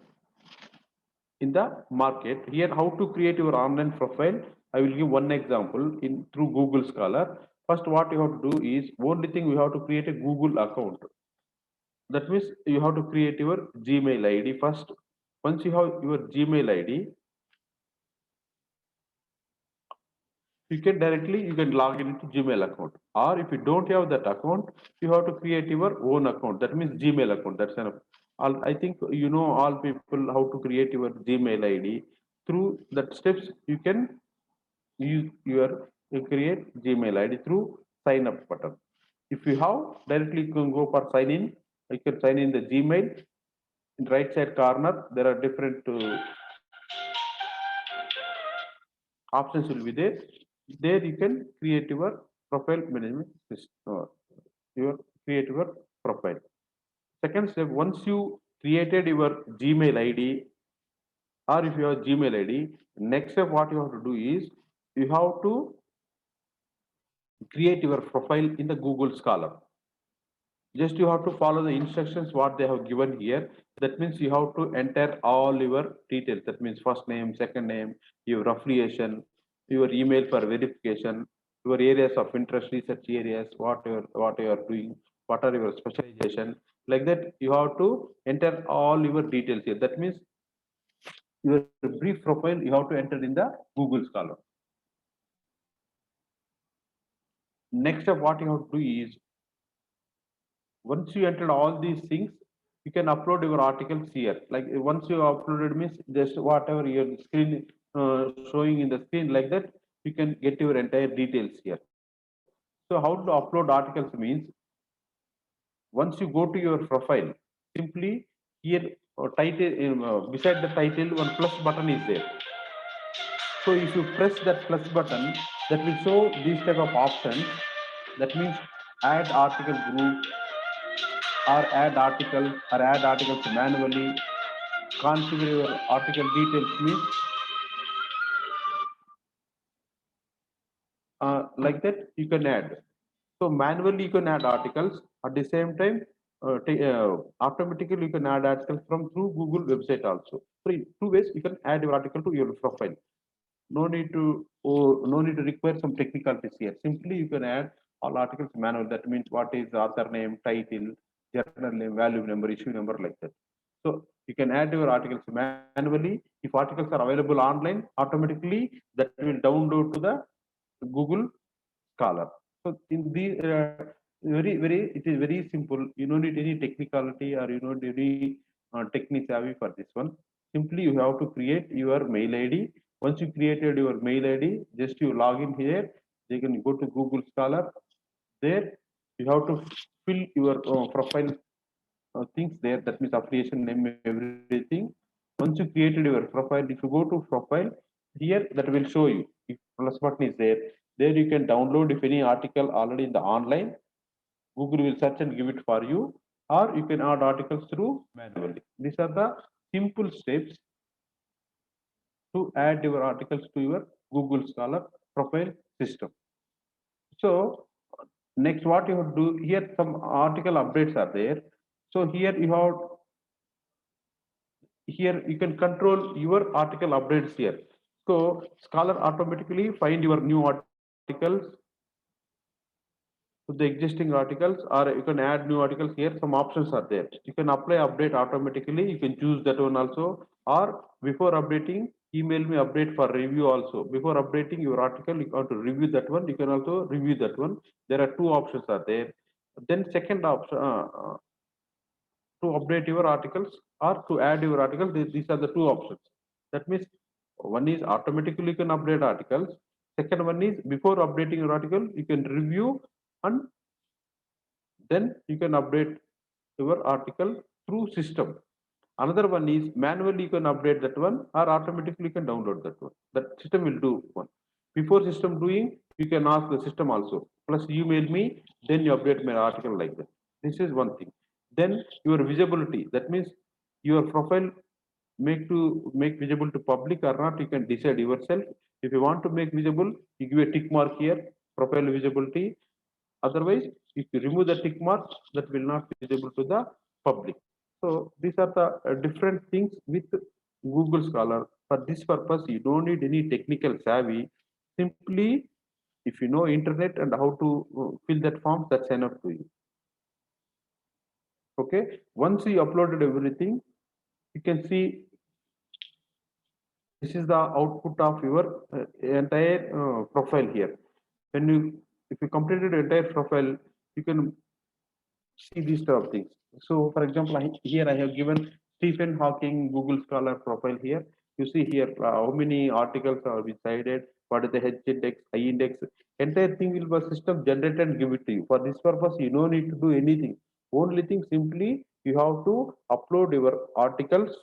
in the market. Here, how to create your online profile? I will give one example in through Google Scholar. First, what you have to do is only thing we have to create a Google account. That means you have to create your Gmail ID first. Once you have your Gmail ID, you can log into Gmail account. Or if you don't have that account, you have to create your own account. That means Gmail account. That's enough. I think you know all people how to create your Gmail ID. Through that steps, you can use you create Gmail ID through sign up button. If you have directly you can go for sign in. You can sign in the Gmail. In right side corner, there are different options will be there. There you can create your profile management system, your create your profile. Second step, once you created your Gmail ID, or if you have Gmail ID, next step what you have to do is you have to create your profile in the Google Scholar. Just you have to follow the instructions what they have given here. That means you have to enter all your details. That means first name, second name, your affiliation, your email for verification, your areas of interest, research areas, what you are doing, what are your specialization. Like that, you have to enter all your details here. That means your brief profile you have to enter in the Google Scholar. Next step, what you have to do is once you entered all these things, you can upload your articles here. Like once you uploaded means just whatever your screen showing in the screen like that, you can get your entire details here. So how to upload articles means once you go to your profile, simply here title beside the title one plus button is there. So if you press that plus button, that will show these type of options. That means add article group, or add articles manually, configure your article details means like that you can add. So manually you can add articles at the same time automatically you can add articles from through Google website also. So in 2 ways you can add your article to your profile. No need to require some technicalities here. Simply you can add all articles manually. That means what is the author name, title, journal name, value number, issue number like that. So you can add your articles manually. If articles are available online, automatically that will download to the Google Scholar. So in the it is very simple. You don't need any technicality or you don't need any technique savvy for this one. Simply you have to create your mail ID. Once you created your mail ID, just you log in here. You can go to Google Scholar. There you have to fill your profile things there. That means affiliation name, everything. Once you created your profile, if you go to profile here, that will show you. If plus button is there, there you can download if any article already in the online. Google will search and give it for you, or you can add articles through manually. These are the simple steps to add your articles to your Google Scholar profile system. So next, what you have to do here, some article updates are there. So here you can control your article updates here. So Scholar automatically find your new article articles to the existing articles, or you can add new articles here. Some options are there. You can apply update automatically. You can choose that one also, or before updating, email me update for review also. Before updating your article, you want to review that one. You can also review that one. There are two options are there. Then second option, to update your articles or to add your articles, these are the two options. That means one is automatically you can update articles. Second one is before updating your article, you can review and then you can update your article through system. Another one is manually you can update that one or automatically you can download that one. That system will do one. Before system doing, you can ask the system also. Plus email me, then you update my article like that. This is one thing. Then your visibility. That means your profile make visible to public or not, you can decide yourself. If you want to make visible, you give a tick mark here, profile visibility. Otherwise, if you remove the tick mark, that will not be visible to the public. So these are the different things with Google Scholar. For this purpose, you don't need any technical savvy. Simply, if you know internet and how to fill that form, that's enough to you. Okay. Once you uploaded everything, you can see this is the output of your entire profile here. When you, if you completed the entire profile, you can see these type of things. So, for example, here I have given Stephen Hawking Google Scholar profile here. You see here how many articles are decided, what is the H index, I index, entire thing will be system generated and give it to you. For this purpose, you don't need to do anything. Only thing simply you have to upload your articles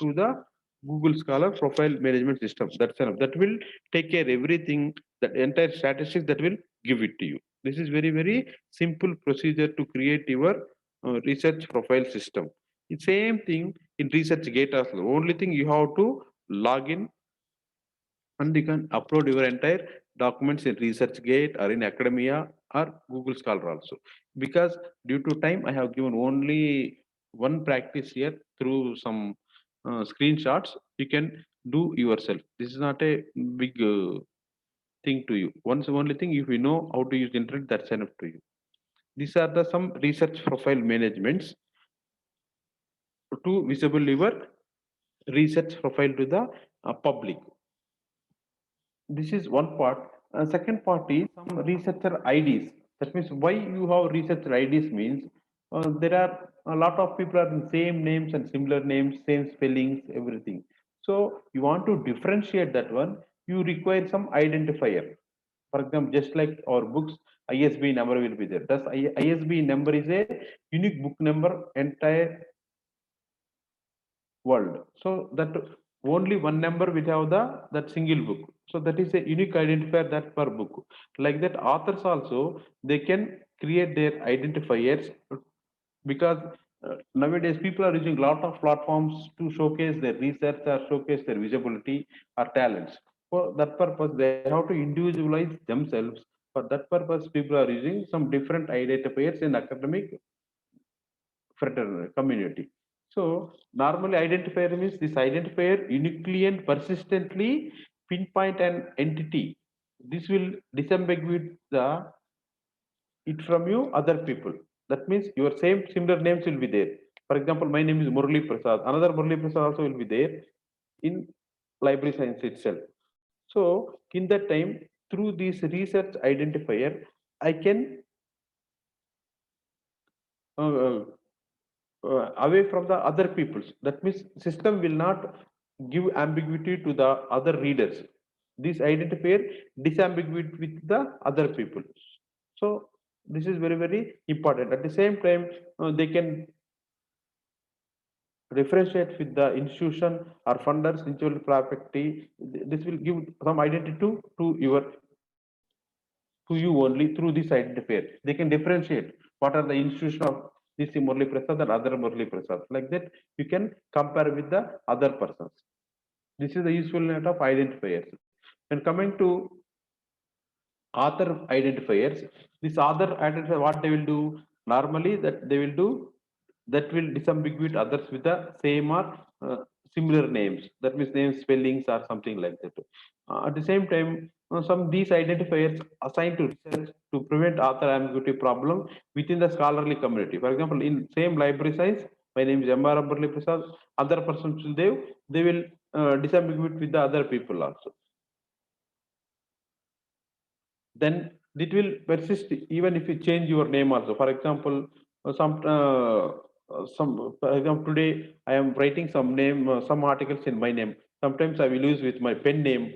to the Google Scholar profile management system. That's enough. That will take care everything, that entire statistics that will give it to you. This is very, very simple procedure to create your research profile system. The same thing in ResearchGate as well. Only thing you have to log in and you can upload your entire documents in ResearchGate or in Academia or Google Scholar also. Because due to time, I have given only one practice here through some screenshots. You can do yourself. This is not a big thing to you. Only thing, if you know how to use internet, that's enough to you. These are the some research profile managements to visible your research profile to the public. This is one part. Second part is some researcher IDs. That means why you have researcher IDs means there are a lot of people are in same names and similar names, same spellings, everything. So you want to differentiate that one, you require some identifier. For example, just like our books, ISB number will be there. Thus, ISB number is a unique book number entire world. So that only one number will have that single book. So that is a unique identifier that per book. Like that, authors also they can create their identifiers because nowadays people are using a lot of platforms to showcase their research or showcase their visibility or talents. For that purpose, they have to individualize themselves. For that purpose, people are using some different identifiers in academic fraternity community. So normally identifier means this identifier uniquely and persistently pinpoint an entity. This will disambiguate the it from you other people. That means your same similar names will be there. For example, my name is Murali Prasad. Another Murali Prasad also will be there in library science itself. So in that time, through this research identifier, I can uh, away from the other peoples. That means system will not give ambiguity to the other readers. This identifier disambiguate with the other people. So this is very, very important. At the same time, they can differentiate with the institution or funders, intellectual property. This will give some identity to your to you only through this identifier. They can differentiate what are the institution of this Murali Prasad and other Murali Prasad. Like that, you can compare with the other persons. This is the usefulness of identifiers. And coming to author identifiers, this author identifier, what they will do normally that they will do that will disambiguate others with the same or similar names. That means name spellings or something like that. At the same time, some these identifiers assigned to research to prevent author ambiguity problem within the scholarly community. For example, in same library science, my name is M.R. Murali Prasad, other person Shildev, they will disambiguate with the other people also. Then it will persist even if you change your name also. For example, for example, today I am writing some name, some articles in my name. Sometimes I will use with my pen name.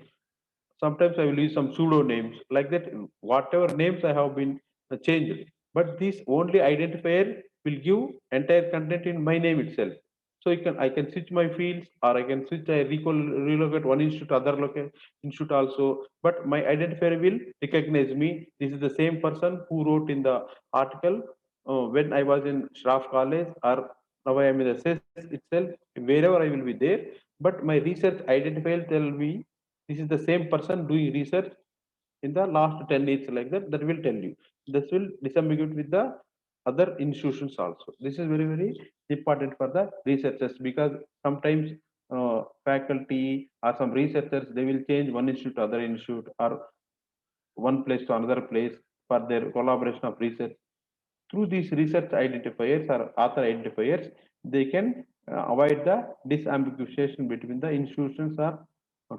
Sometimes I will use some pseudo names like that. Whatever names I have been changed, but this only identifier will give entire content in my name itself. So I can switch my fields, or I can switch, I relocate one institute to other institute also. But my identifier will recognize me. This is the same person who wrote in the article when I was in Shroff College, or now I am in the CES itself. Wherever I will be there, but my research identifier tell me this is the same person doing research in the last 10 years, like that. That will tell you. This will disambiguate with the other institutions also. This is very, very important for the researchers, because sometimes faculty or some researchers, they will change one institute to other institute, or one place to another place for their collaboration of research. Through these research identifiers or author identifiers, they can avoid the disambiguation between the institutions or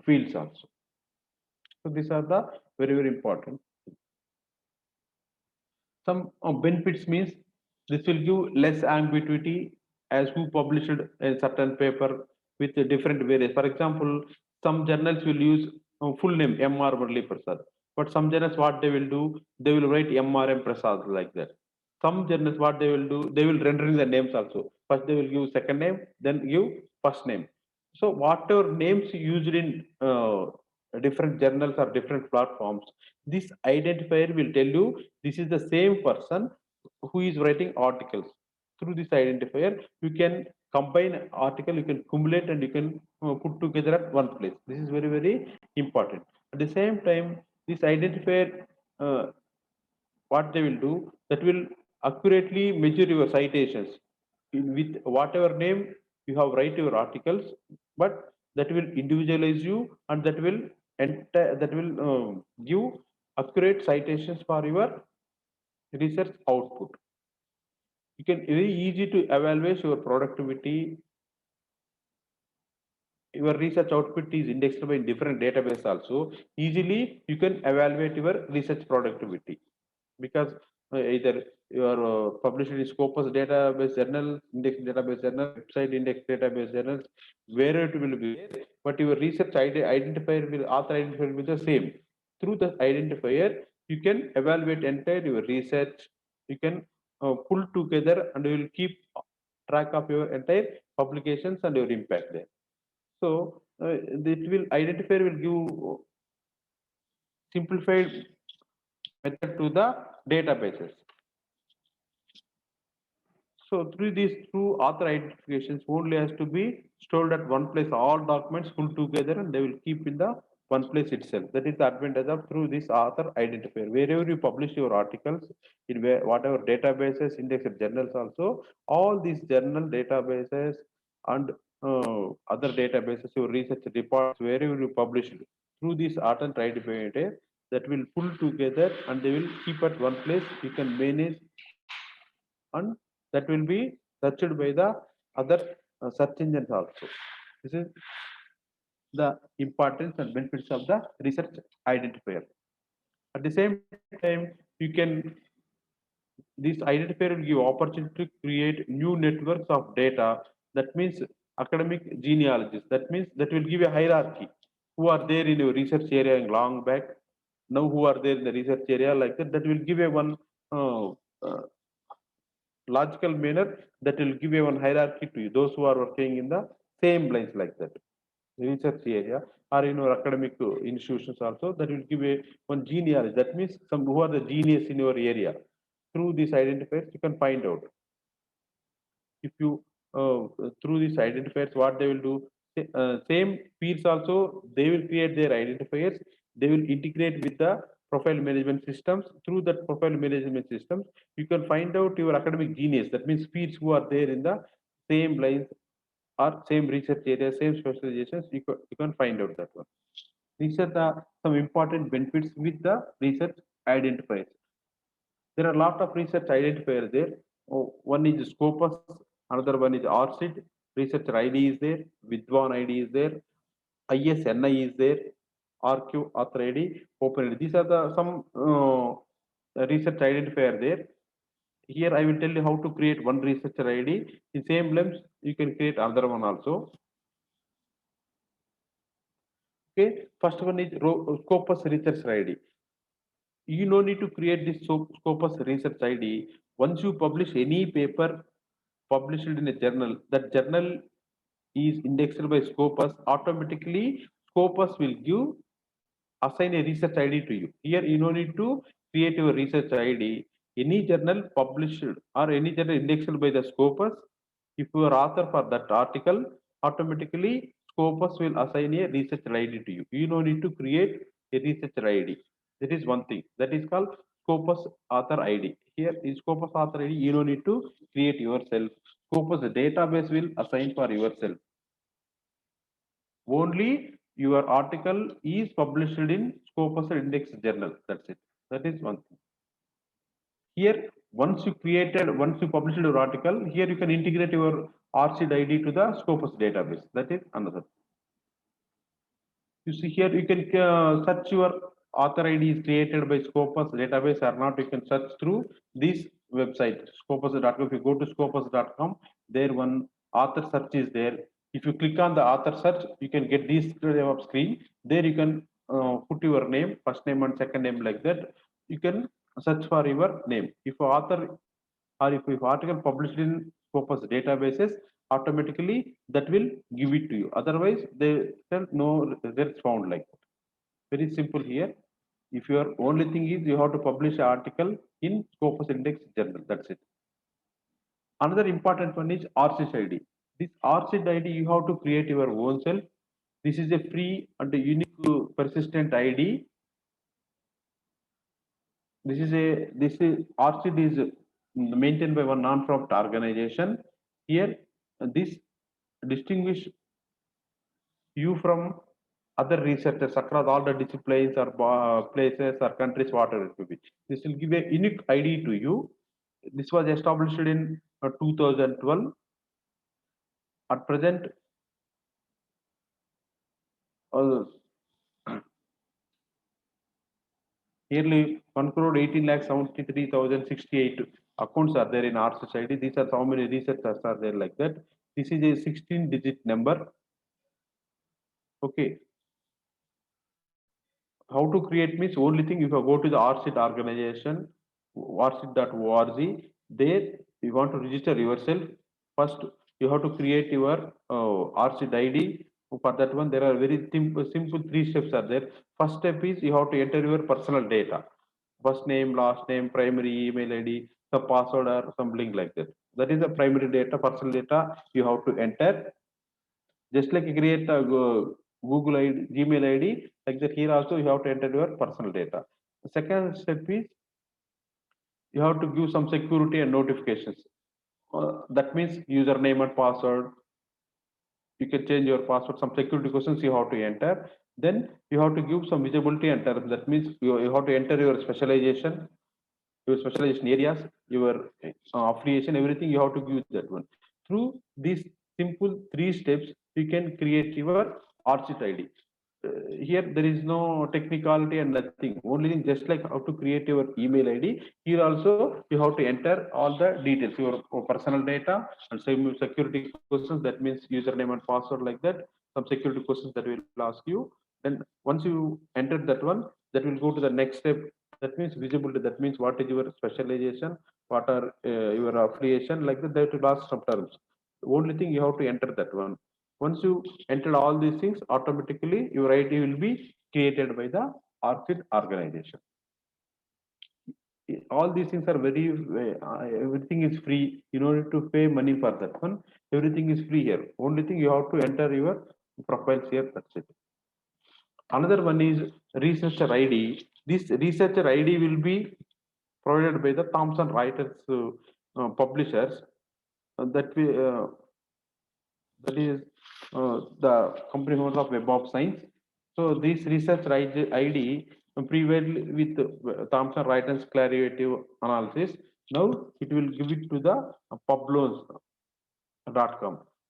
fields also. So these are the very, very important. Some benefits means this will give less ambiguity as who published a certain paper with a different various. For example, some journals will use full name M.R. Murali Prasad, but some journals what they will do, they will write M.R.M. Prasad like that. Some journals what they will do, they will rendering the names also. First they will give second name, then give first name. So whatever names used in different journals or different platforms, this identifier will tell you this is the same person who is writing articles. Through this identifier, you can combine article, you can cumulate, and you can put together at one place. This is very, very important. At the same time, this identifier, what they will do, that will accurately measure your citations with whatever name you have write your articles, but that will individualize you, and that will give accurate citations for your research output. You can very easy to evaluate your productivity. Your research output is indexed by different database also. Easily you can evaluate your research productivity, because either you are published in Scopus database journal, index database journal, website index database journals, where it will be there, but your research identifier will, author identifier will be the same. Through the identifier, you can evaluate entire your research. You can pull together, and you will keep track of your entire publications and your impact there. So it will identifier will give simplified method to the databases. So through author identifications only has to be stored at one place. All documents pulled together, and they will keep in the one place itself. That is the advantage of through this author identifier. Wherever you publish your articles, in whatever databases, indexed journals also, all these journal databases and other databases, your research reports, wherever you publish it, through this author identifier, that will pull together, and they will keep at one place. You can manage, and that will be searched by the other search engines also. This is the importance and benefits of the research identifier. At the same time, you can, this identifier will give opportunity to create new networks of data. That means academic genealogies. That means that will give a hierarchy. Who are there in your research area in long back? Now who are there in the research area like that? That will give a one logical manner, that will give a one hierarchy to you. Those who are working in the same lines like that, research area or in your academic institutions also, that will give a one genealogy. That means some who are the genius in your area. Through these identifiers, you can find out. If you through these identifiers, what they will do, same fields also, they will create their identifiers. They will integrate with the profile management systems. Through that profile management systems, you can find out your academic genius. That means fields who are there in the same lines or same research area, same specializations. You can find out that one. These are the some important benefits with the research identifiers. There are a lot of research identifiers there. Oh, one is Scopus, another one is ORCID, researcher ID is there, Vidwan ID is there, ISNI is there, RQ author ID, Open ID. These are the some research identifier there. Here I will tell you how to create one researcher ID. In same LEMS, you can create another one also. Okay, first one is Scopus researcher ID. You no need to create this Scopus research ID. Once you publish any paper published in a journal, that journal is indexed by Scopus. Automatically, Scopus will assign a research ID to you. Here, you no need to create your research ID. Any journal published or any journal indexed by the Scopus, if you are author for that article, automatically Scopus will assign a research ID to you. You no need to create a research ID. That is one thing. That is called Scopus author ID. Here in Scopus author ID, you no need to create yourself. Scopus database will assign for yourself. Only your article is published in Scopus Index Journal. That's it. That is one thing. Here, once you published your article, here you can integrate your RCID ID to the Scopus database. That is another. You see here, you can search your author ID is created by Scopus database or not. You can search through this website, scopus.com. If you go to scopus.com, there one author search is there. If you click on the author search, you can get this type of screen. There you can put your name, first name and second name like that. You can search for your name. If author or if article published in Scopus databases, automatically that will give it to you. Otherwise, they can no results found like that. Very simple here. If your only thing is you have to publish an article in Scopus Index Journal. That's it. Another important one is RCID ID. This RCID ID you have to create your own self. This is a free and a unique persistent ID. This is RCID is maintained by one non-profit organization. Here, this distinguish you from other researchers across all the disciplines or places or countries, whatever it will be. This will give a unique ID to you. This was established in 2012. At present, nearly 1,18,73,068 accounts are there in our society. These are how many researchers are there like that. This is a 16-digit number. Okay. How to create means only thing if you go to the RCID organization, rcid.org, there you want to register yourself. First, you have to create your RCID ID. For that one, there are very simple 3 steps are there. First step is you have to enter your personal data. First name, last name, primary email ID, some password or something like that. That is the primary data, personal data you have to enter. Just like you create a Google ID, Gmail ID, like that here also you have to enter your personal data. The second step is you have to give some security and notifications. That means username and password. You can change your password, some security questions you have to enter. Then you have to give some visibility and terms. That means you have to enter your specialization areas, your affiliation, everything you have to give that one. Through these simple 3 steps, you can create your RCID ID. Here there is no technicality and nothing. Only thing just like how to create your email ID. Here also you have to enter all the details, your personal data and some security questions. That means username and password like that. Some security questions that will ask you. Then once you enter that one, that will go to the next step. That means visibility. That means what is your specialization, what are your affiliation, like that. That will ask some terms. The only thing you have to enter that one. Once you enter all these things, automatically your ID will be created by the RCID organization. All these things are very, everything is free. You don't need to pay money for that one. Everything is free here. Only thing you have to enter your profiles here. That's it. Another one is researcher ID. This researcher ID will be provided by the Thomson Reuters publishers. That is the company owner of Web of Science. So this research ID previously with Thomson Reuters Claritative Analysis, now it will give it to the publos.com.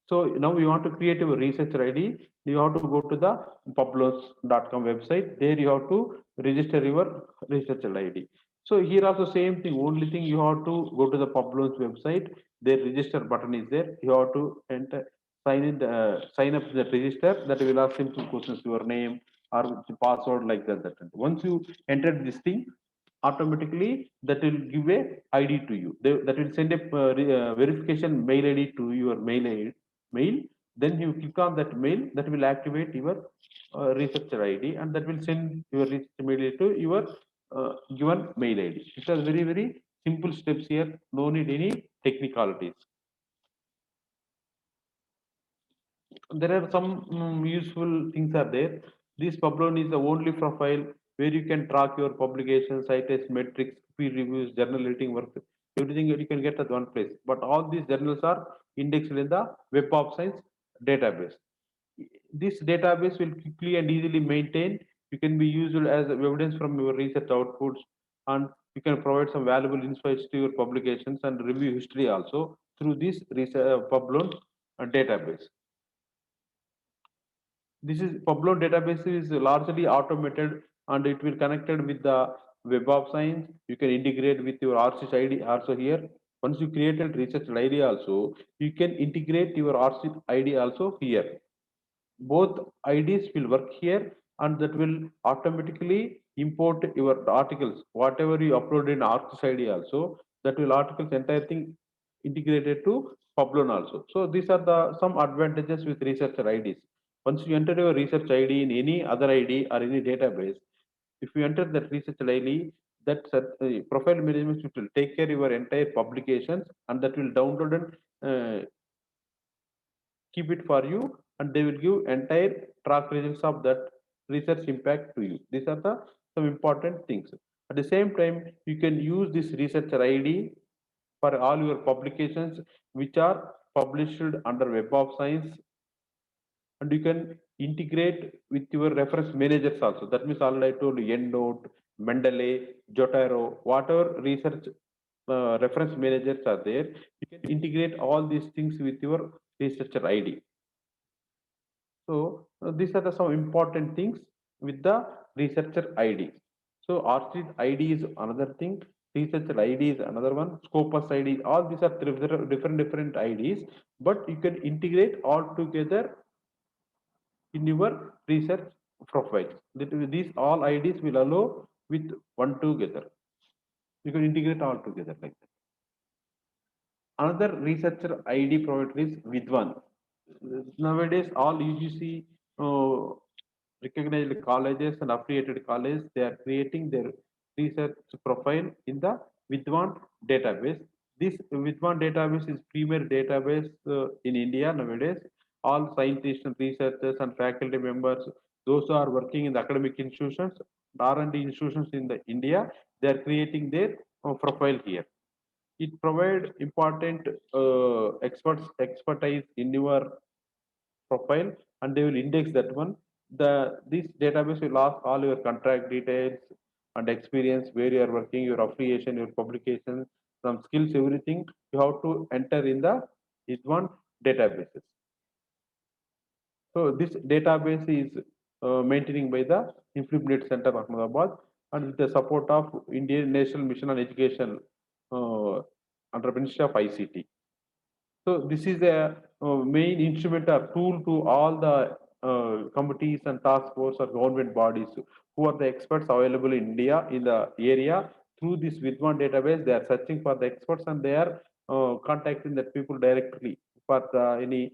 So now you want to create a research ID, you have to go to the publos.com website. There you have to register your research ID. So here also same thing. Only thing you have to go to the Publos website. Their register button is there. You have to enter, sign up to the register. That will ask simple questions, your name or password like that. Once you enter this thing, automatically that will give a ID to you. That will send a verification mail ID to your mail. Then you click on that mail. That will activate your researcher ID, and that will send your research mail to your given mail ID. It is very simple steps here. No need any technicalities. There are some useful things are there. This Publon is the only profile where you can track your publications, citation, metrics, peer reviews, journal editing work, everything you can get at one place. But all these journals are indexed in the Web of Science database. This database will quickly and easily maintain. You can be used as evidence from your research outputs, and you can provide some valuable insights to your publications and review history also through this Publon database. This is Publon database is largely automated, and it will connected with the Web of Science. You can integrate with your research ID also here. Once you created research ID also, you can integrate your research ID also here. Both IDs will work here, and that will automatically import your articles. Whatever you upload in research ID also, that will articles entire thing integrated to Publon also. So these are the some advantages with researcher IDs. Once you enter your research ID in any other ID or any database, if you enter that research ID, that profile management will take care of your entire publications, and that will download and keep it for you, and they will give entire track results of that research impact to you. These are the some important things. At the same time, you can use this researcher ID for all your publications which are published under Web of Science, and you can integrate with your reference managers also. That means already I told you EndNote, Mendeley, Jotaro, whatever research reference managers are there, you can integrate all these things with your researcher ID. So these are the some important things with the researcher ID. So RSeed ID is another thing, researcher ID is another one, Scopus ID. All these are different IDs, but you can integrate all together in your research profile. These all IDs will allow with one together. You can integrate all together like that. Another researcher ID provider is Vidwan. Nowadays, all UGC recognized colleges and affiliated colleges, they are creating their research profile in the Vidwan database. This Vidwan database is premier database in India nowadays. All scientists and researchers and faculty members, those who are working in the academic institutions, R&D institutions in the India, they are creating their profile here. It provides important expertise in your profile, and they will index that one. This database will ask all your contract details and experience, where you are working, your affiliation, your publications, some skills, everything you have to enter in the one databases. So this database is maintaining by the InfluMNet Center Ahmedabad, and with the support of Indian National Mission on Education under Ministry of ICT. So this is a main instrument or tool to all the committees and task force or government bodies who are the experts available in India in the area. Through this Vidwan database, they are searching for the experts, and they are contacting the people directly for any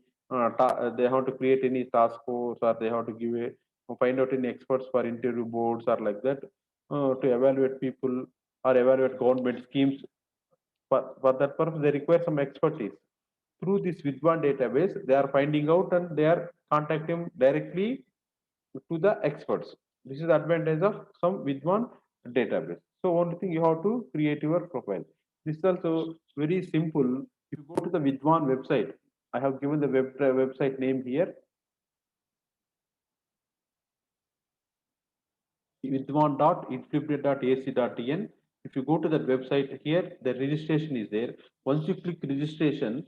they have to create any task force, or they have to give a find out any experts for interview boards or like that to evaluate people or evaluate government schemes. For that purpose, they require some expertise. Through this Vidwan database, they are finding out and they are contacting directly to the experts. This is the advantage of some Vidwan database. So only thing, you have to create your profile. This is also very simple. If you go to the Vidwan website, I have given the website name here. vidwan.inflict.ac.in. If you go to that website here, the registration is there. Once you click registration,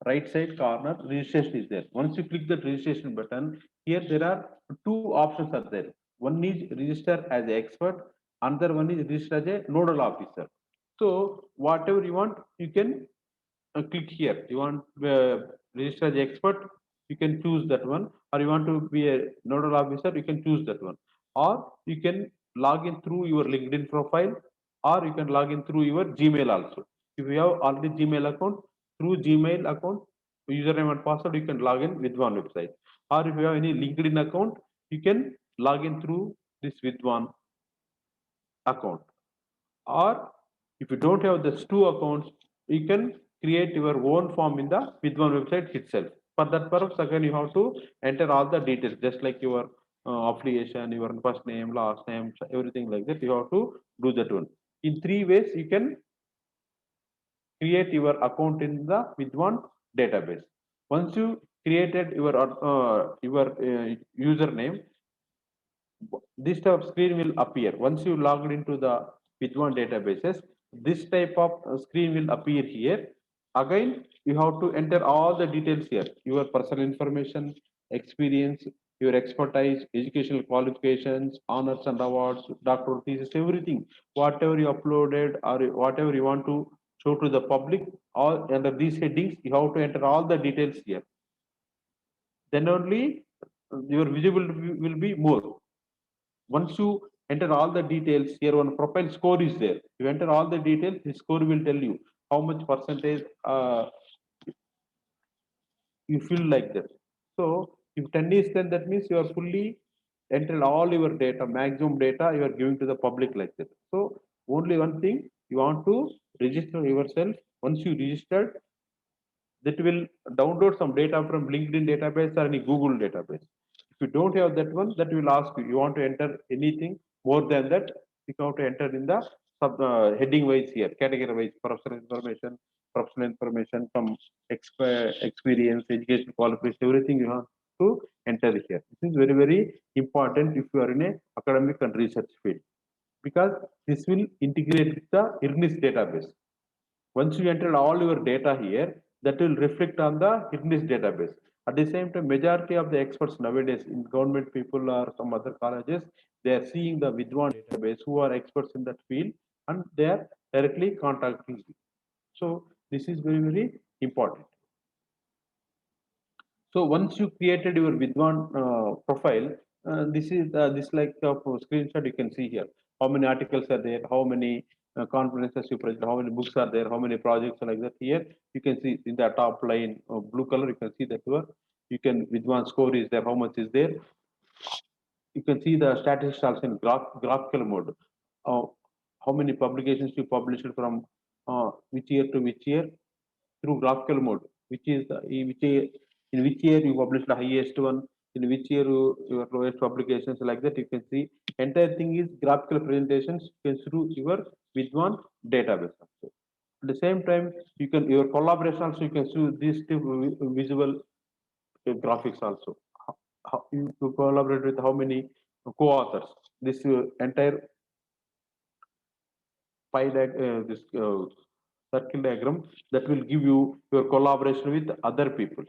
right side corner, registration is there. Once you click the registration button, here there are two options are there. One is register as an expert, another one is register as a nodal officer. So whatever you want, you can click here. You want register as expert, you can choose that one, or you want to be a nodal officer, you can choose that one, or you can log in through your LinkedIn profile, or you can log in through your Gmail also. If you have already Gmail account, through Gmail account, username and password, you can log in with one website. Or if you have any LinkedIn account, you can log in through this with one account. Or if you don't have these two accounts, you can create your own form in the Vidwan website itself. For that purpose, again, you have to enter all the details, just like your affiliation, your first name, last name, everything like that. You have to do that one. In three ways, you can create your account in the Vidwan database. Once you created your username, this type of screen will appear. Once you logged into the Vidwan databases, this type of screen will appear here. Again, you have to enter all the details here, your personal information, experience, your expertise, educational qualifications, honors and awards, doctoral thesis, everything. Whatever you uploaded or whatever you want to show to the public, all under these headings, you have to enter all the details here. Then only your visibility will be more. Once you enter all the details, here one profile score is there. You enter all the details, the score will tell you how much percentage you feel like that. So if 10 is 10, that means you are fully entered all your data, maximum data you are giving to the public like that. So only one thing, you want to register yourself. Once you registered, that will download some data from LinkedIn database or any Google database. If you don't have that one, that will ask you, you want to enter anything more than that, you have to enter in the heading wise here, category wise, professional information, some experience, education qualification, everything you have to enter here. This is very, very important if you are in a academic and research field, because this will integrate with the IRNIS database. Once you enter all your data here, that will reflect on the IRNIS database. At the same time, majority of the experts nowadays in government people or some other colleges, they are seeing the Vidwan database who are experts in that field, and they are directly contacting you. So this is very, very important. So once you created your Vidwan profile, this is this like screenshot you can see here. How many articles are there? How many conferences you present? How many books are there? How many projects are like that? Here you can see in the top line, blue color. You can see that you can Vidwan score is there. How much is there? You can see the statistics also in graphical mode. Uh, how many publications you published from which year to which year through graphical mode, which is in which year you published the highest one, in which year your lowest publications, like that. You can see entire thing is graphical presentations. You can through your Vidwan database also. At the same time, you can your collaboration also, you can see these two visual graphics also. How you collaborate with how many co-authors. This entire this circle diagram that will give you your collaboration with other people.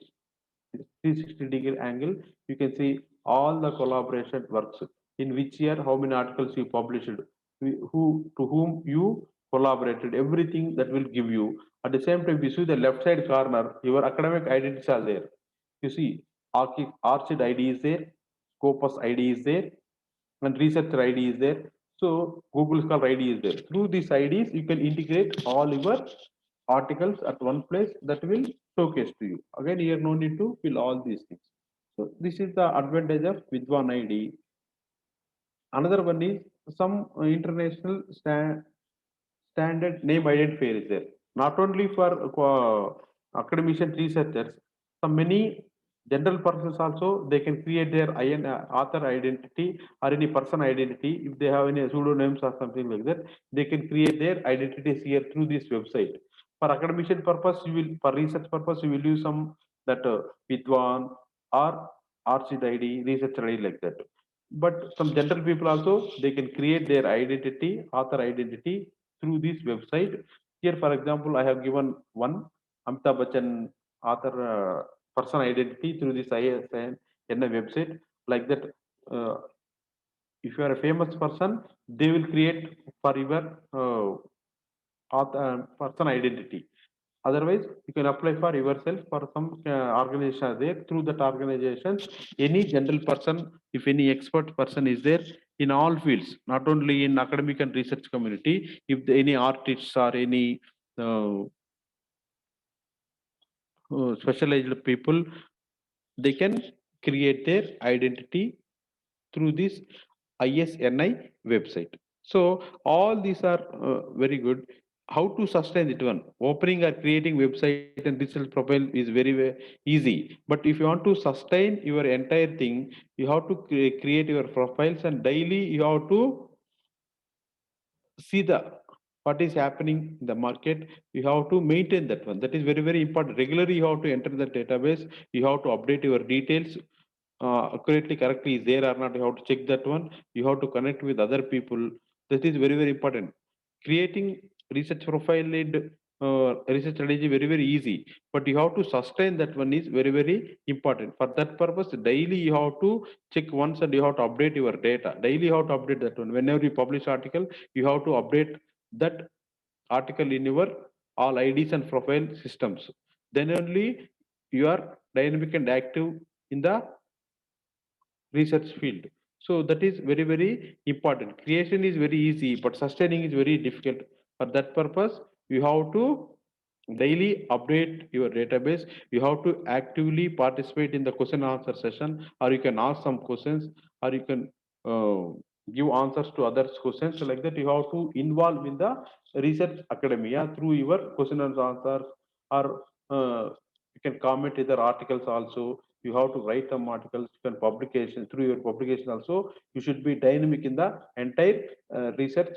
360-degree angle, you can see all the collaboration works. In which year, how many articles you published, who to whom you collaborated, everything that will give you. At the same time, you see the left side corner, your academic identities are there. You see, ARCID ID is there, Scopus ID is there, and researcher ID is there. So Google Scholar ID is there. Through these IDs, you can integrate all your articles at one place that will showcase to you. Again, here no need to fill all these things. So this is the advantage of Vidwan ID. Another one is some international standard name identifier is there. Not only for academician researchers, some many general persons also, they can create their author identity or any person identity. If they have any pseudonyms or something like that, they can create their identities here through this website. For academician purpose, you will, for research purpose, you will use some that Vidwan or ARCID ID, researcher ID like that. but some general people also, they can create their identity, author identity through this website. Here, for example, I have given one Amitabh Bachchan author person identity through this ISN website. Like that, if you are a famous person, they will create for your person identity. Otherwise, you can apply for yourself for some organization there. Through that organization, any general person, if any expert person is there in all fields, not only in academic and research community, if any artists or any specialized people, they can create their identity through this ISNI website. So all these are very good. How to sustain it one? Opening or creating website and digital profile is very easy. But if you want to sustain your entire thing, you have to create your profiles, and daily you have to see what is happening in the market. You have to maintain that one. That is very important. Regularly you have to enter the database. You have to update your details accurately, correctly is there or not. You have to check that one. You have to connect with other people. That is very important. Creating research profile and research strategy very easy, but you have to sustain that one is very important. For that purpose, daily you have to check once, and you have to update your data. Daily you have to update that one. Whenever you publish article, you have to update that article in your all IDs and profile systems. Then only you are dynamic and active in the research field. So that is very important. Creation is very easy, but sustaining is very difficult. For that purpose, you have to daily update your database. You have to actively participate in the question and answer session, or you can ask some questions, or you can give answers to others questions. So like that, you have to involve in the research academia through your question and answers, or you can comment either articles also. You have to write some articles, you can publication. Through your publication also, you should be dynamic in the entire research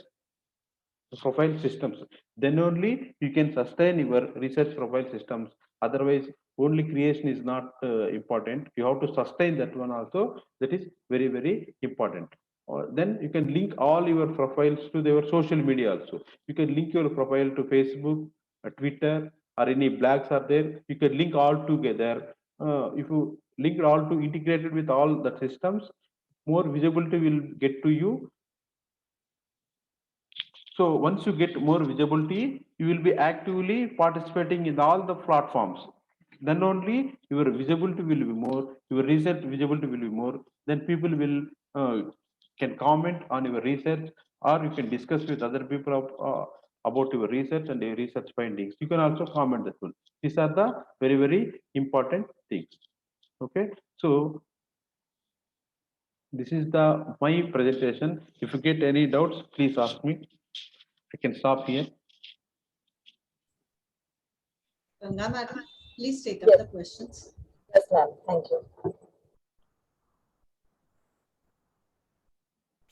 profile systems. Then only you can sustain your research profile systems. Otherwise, only creation is not important. You have to sustain that one also. That is very important. Or then you can link all your profiles to your social media also. You can link your profile to Facebook, Twitter, or any blogs are there. You can link all together. If you link it all to integrated with all the systems, more visibility will get to you. So once you get more visibility, you will be actively participating in all the platforms. Then only your visibility will be more, your research visibility will be more. Then people will can comment on your research, or you can discuss with other people about your research and your research findings. You can also comment that one. These are the very important things. Okay, so this is the my presentation. If you get any doubts, please ask me. I can stop here. Ganga madam, please take up Yes. the questions. Yes, ma'am. Thank you.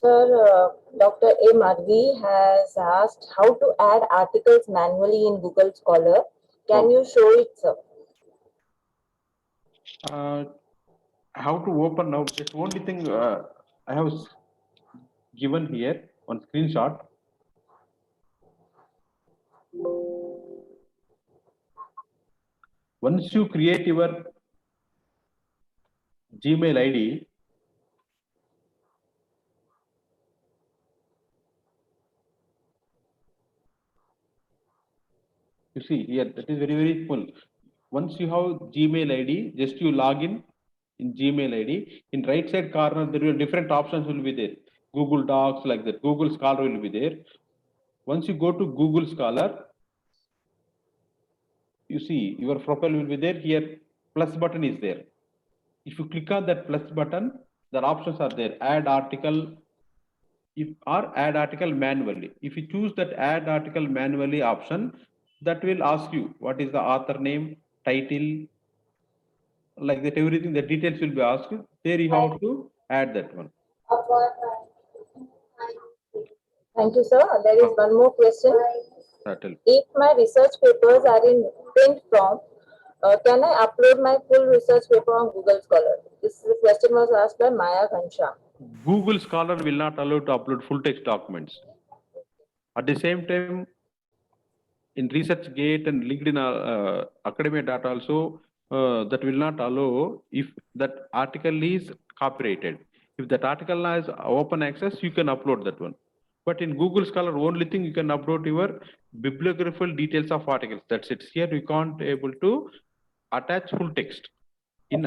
Sir, Dr. A. Madhvi has asked how to add articles manually in Google Scholar. Can you show it, sir? How to open now? This only thing I have given here on screenshot. Once you create your Gmail ID, you see here, that is very full. Once you have Gmail ID, just you log in Gmail ID. In right side corner, there will different options will be there. Google Docs, like that. Google Scholar will be there. Once you go to Google Scholar, you see your profile will be there. Here, plus button is there. If you click on that plus button, the options are there. Add article, or add article manually. If you choose that add article manually option, that will ask you what is the author name, title, like that, everything, the details will be asked. There you have to add that one. Thank you, sir. There is one more question. Certainly. If my research papers are in print form, can I upload my full research paper on Google Scholar? This question was asked by Maya Ghanshyam. Google Scholar will not allow to upload full text documents. At the same time, in ResearchGate and LinkedIn academia data also, that will not allow if that article is copyrighted. If that article has open access, you can upload that one. But in Google Scholar, only thing you can upload your bibliographical details of articles. That's it. Here we can't able to attach full text. In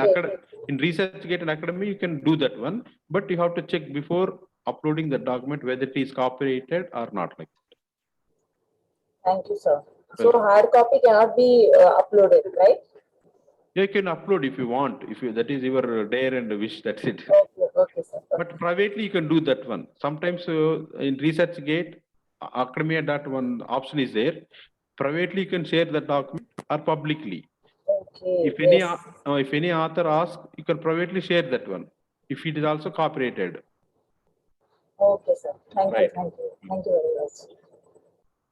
in ResearchGate and Academy, you can do that one, but you have to check before uploading the document whether it is copyrighted or not. Like. Thank you, sir. So hard copy cannot be uploaded, right? You can upload if you want. If you, that is your dare and wish. That's it. Okay, sir. But privately, you can do that one. Sometimes in ResearchGate, academia.1 option is there. Privately, you can share the document or publicly. Okay. If any author asks, you can privately share that one. If it is also copyrighted. Okay, sir. Thank you. Thank you very much.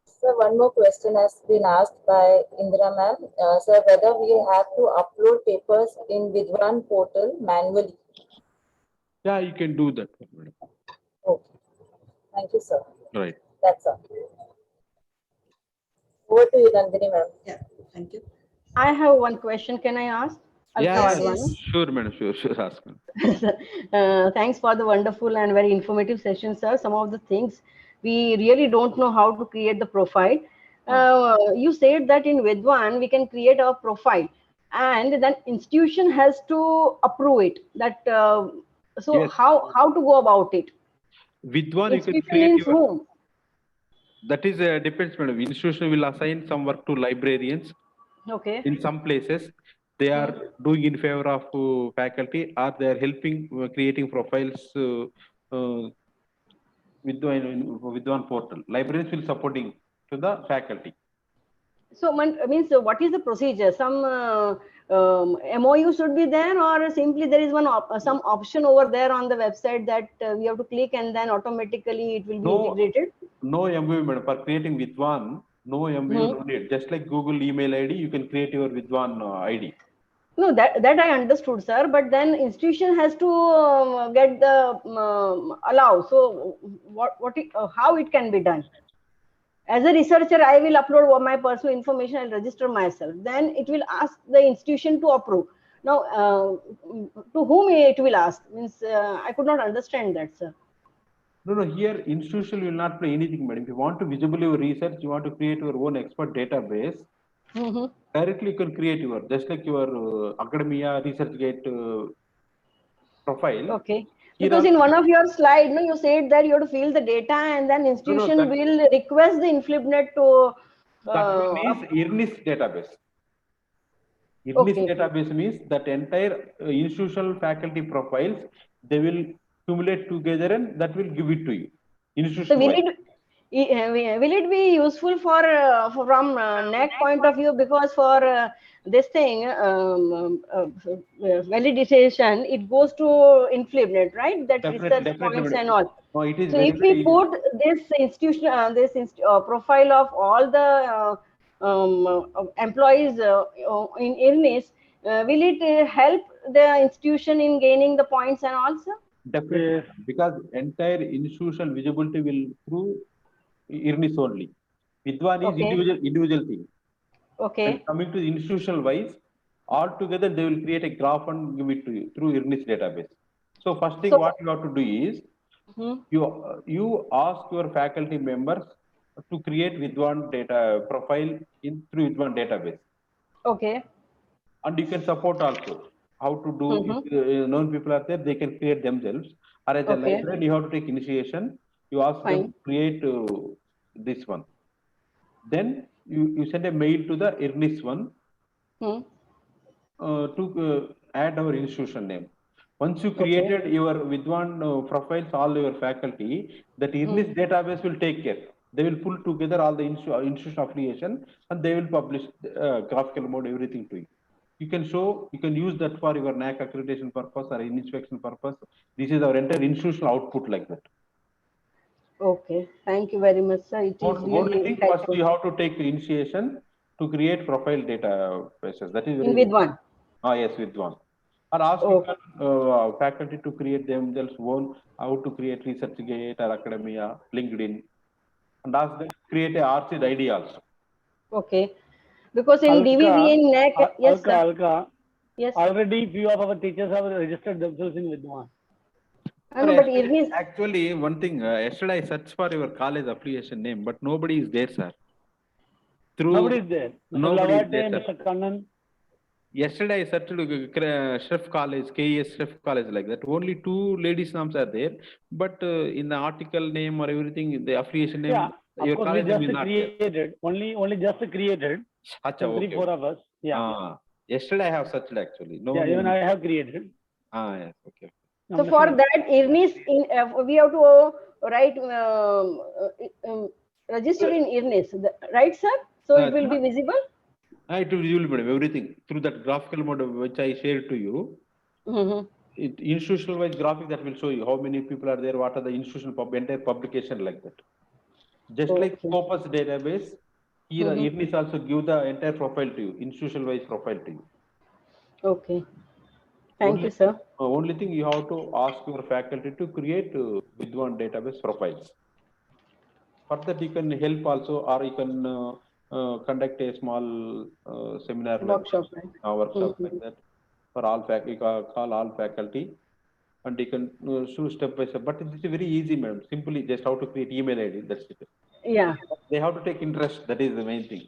Sir, one more question has been asked by Indira ma'am. Sir, whether we have to upload papers in Vidwan portal manually? Yeah, you can do that. Okay. Thank you, sir. Right. That's all. Over to you, Nandini ma'am. Yeah, thank you. I have one question. Can I ask? Yes. Sure, madam. Sure, ask. Thanks for the wonderful and very informative session, sir. Some of the things we really don't know how to create the profile. You said that in Vidwan we can create a profile, and then institution has to approve it. That so Yes. how to go about it? Vidwan, you can Institution create means your. whom? That is depends, madam. Institution will assign some work to librarians. Okay. In some places, they are doing in favor of faculty, or they are helping creating profiles with one portal. Librarians will supporting to the faculty. So means what is the procedure? Some MOU should be there, or simply there is one some option over there on the website that we have to click and then automatically it will be integrated? No MOU, madam. For creating Vidwan, no MOU no need. Just like Google email ID, you can create your Vidwan ID. No, that I understood, sir. But then institution has to get the allow. So how it can be done? As a researcher, I will upload my personal information and register myself. Then it will ask the institution to approve. Now, to whom it will ask? Means I could not understand that, sir. No. Here, institution will not play anything, madam. If you want to visibly your research, you want to create your own expert database. Directly, you can create your just like your academia ResearchGate profile. Okay. Because in one of your slides, you said that you have to fill the data and then institution will request the InflibNet to. That means IRNIS database. IRNIS database means that entire institutional faculty profiles, they will accumulate together and that will give it to you. So will it be useful for from NAC point of view? Because for this thing validation, it goes to InflibNet, right? That research points and all. No, it is so if we put this institution, profile of all the employees in IRNIS, will it help the institution in gaining the points and also? Definitely, because entire institutional visibility will through IRNIS only. Vidwan is individual thing. Okay. And coming to the institutional wise, all together they will create a graph and give it to you through IRNIS database. So first thing what you have to do is you ask your faculty members to create Vidwan data profile through Vidwan database. Okay. And you can support also how to do. If known people are there, they can create themselves. Or as a librarian, you have to take initiation. You ask them to create this one. Then you send a mail to the IRNIS one to add our institution name. Once you created your Vidwan profiles, all your faculty, that IRNIS database will take care. They will pull together all the institution affiliation and they will publish graphical mode, everything to you. You can use that for your NAC accreditation purpose or inspection purpose. This is our entire institutional output like that. Okay, thank you very much, sir. It is only thing first you have to take initiation to create profile databases. That is very Vidwan. Yes, Vidwan. Or ask Okay. faculty to create themselves own how to create ResearchGate or Academia, LinkedIn, and ask them to create a RC ID also. Okay. Because in Alka, DVV and NAC, yes, Alka, sir. Alka, Yes. already few of our teachers have registered themselves in Vidwan. No, but IRNIS, Actually, one thing, yesterday I searched for your college affiliation name, but nobody is there, sir. Nobody is there. Mr. Nobody is Lavate, there, sir. Mr. Kannan. Yesterday I searched Chef College, KES Chef College, like that. Only 2 ladies' names are there, but in the article name or everything, the affiliation name, Yeah, your of course, we college name is just not there. created, only just created, Acha, some okay. 3-4 of us. Yeah, Yesterday I have searched actually. No yeah, name even is- I have created. Yes, okay. so for that IRNIS, we have to write, register in IRNIS, right, sir? So it will be visible? It will be visible, madam, everything through that graphical mode which I shared to you. Mhm. Institutional wise graphic that will show you how many people are there, what are the institutional entire publication like that. Just like Okay. Scopus database, here IRNIS also give the entire profile to you, institutional wise profile to you. Okay. Thank you, sir. Only thing you have to ask your faculty to create Vidwan database profiles. For that, you can help also, or you can conduct a small seminar Workshop, like right? workshop like that for all faculty. Call all faculty, and you can show step by step. But it's very easy, madam. Simply just how to create email ID. That's it. Yeah. They have to take interest. That is the main thing.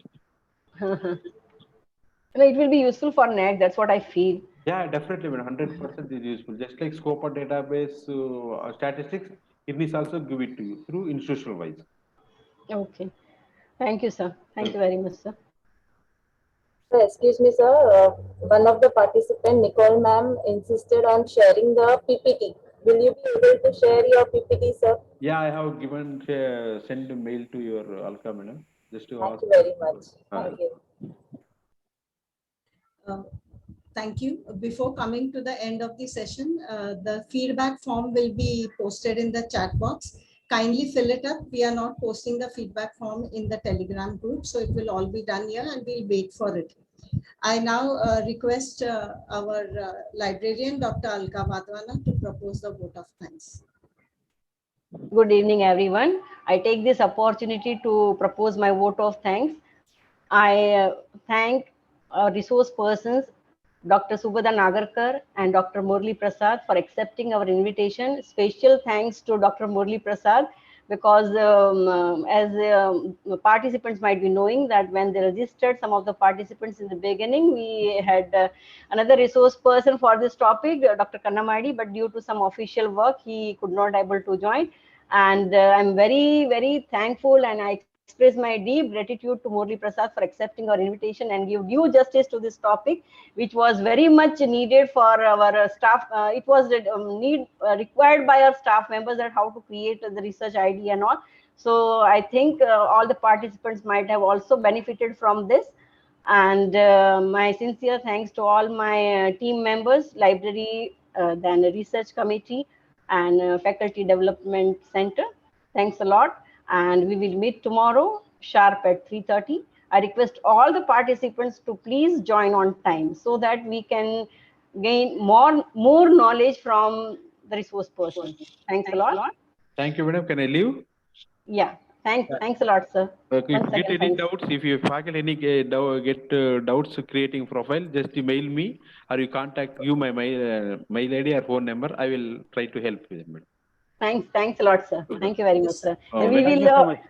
No, it will be useful for NAC. That's what I feel. Yeah, definitely, madam. 100% is useful. Just like Scopa database statistics, IRNIS also give it to you through institutional wise. Okay. Thank you, sir. Thank you very much, sir. So, excuse me, sir. One of the participants, Nicole ma'am, insisted on sharing the PPT. Will you be able to share your PPT, sir? Yeah, I have given send a mail to your Alka madam just to Thank ask. you very much. Thank you. Thank you. Before coming to the end of the session, the feedback form will be posted in the chat box. Kindly fill it up. We are not posting the feedback form in the Telegram group, so it will all be done here and we'll wait for it. I now request our librarian, Dr. Alka Wadhwana, to propose the vote of thanks. Good evening, everyone. I take this opportunity to propose my vote of thanks. I thank resource persons, Dr. Subhada Nagarkar and Dr. Murli Prasad for accepting our invitation. Special thanks to Dr. Murli Prasad because as participants might be knowing that when they registered, some of the participants in the beginning, we had another resource person for this topic, Dr. Kannamadi, but due to some official work, he could not able to join. And I'm very, very thankful, and I express my deep gratitude to Murli Prasad for accepting our invitation and give due justice to this topic, which was very much needed for our staff. It was required by our staff members that how to create the research ID and all. So I think all the participants might have also benefited from this. And my sincere thanks to all my team members, library, then the research committee, and faculty development center. Thanks a lot, and we will meet tomorrow sharp at 3:30. I request all the participants to please join on time so that we can gain more knowledge from the resource person. Thanks a lot. Thank you, madam. Can I leave? Yeah, thanks a lot, sir. If you Once get again, any thanks. doubts, if you faculty any doubts creating profile, just email me or you contact my mail ID or phone number. I will try to help you, madam. Thanks a lot, sir. Thank you very much, sir. Oh, And we Thank you will so much.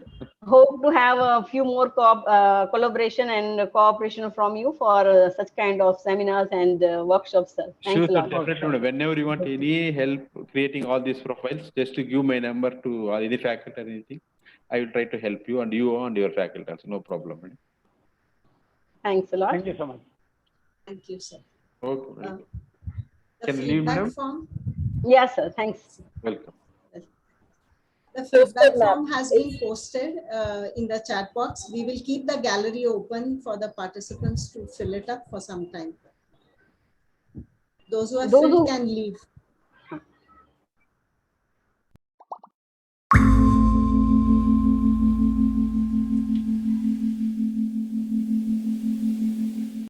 hope to have a few more collaboration and cooperation from you for such kind of seminars and workshops, sir. Thanks Sure, a sir, lot. definitely, madam. Whenever you want any help creating all these profiles, just to give my number to any faculty or anything. I will try to help you and your faculty also. No problem, madam. Thanks a lot. Thank you so much. Thank you, sir. Okay, madam. The Can I leave, feedback madam? form. Yes, sir. Thanks. Welcome. The feedback ma'am. form has been posted in the chat box. We will keep the gallery open for the participants to fill it up for some time. Those who have Those filled who- can leave.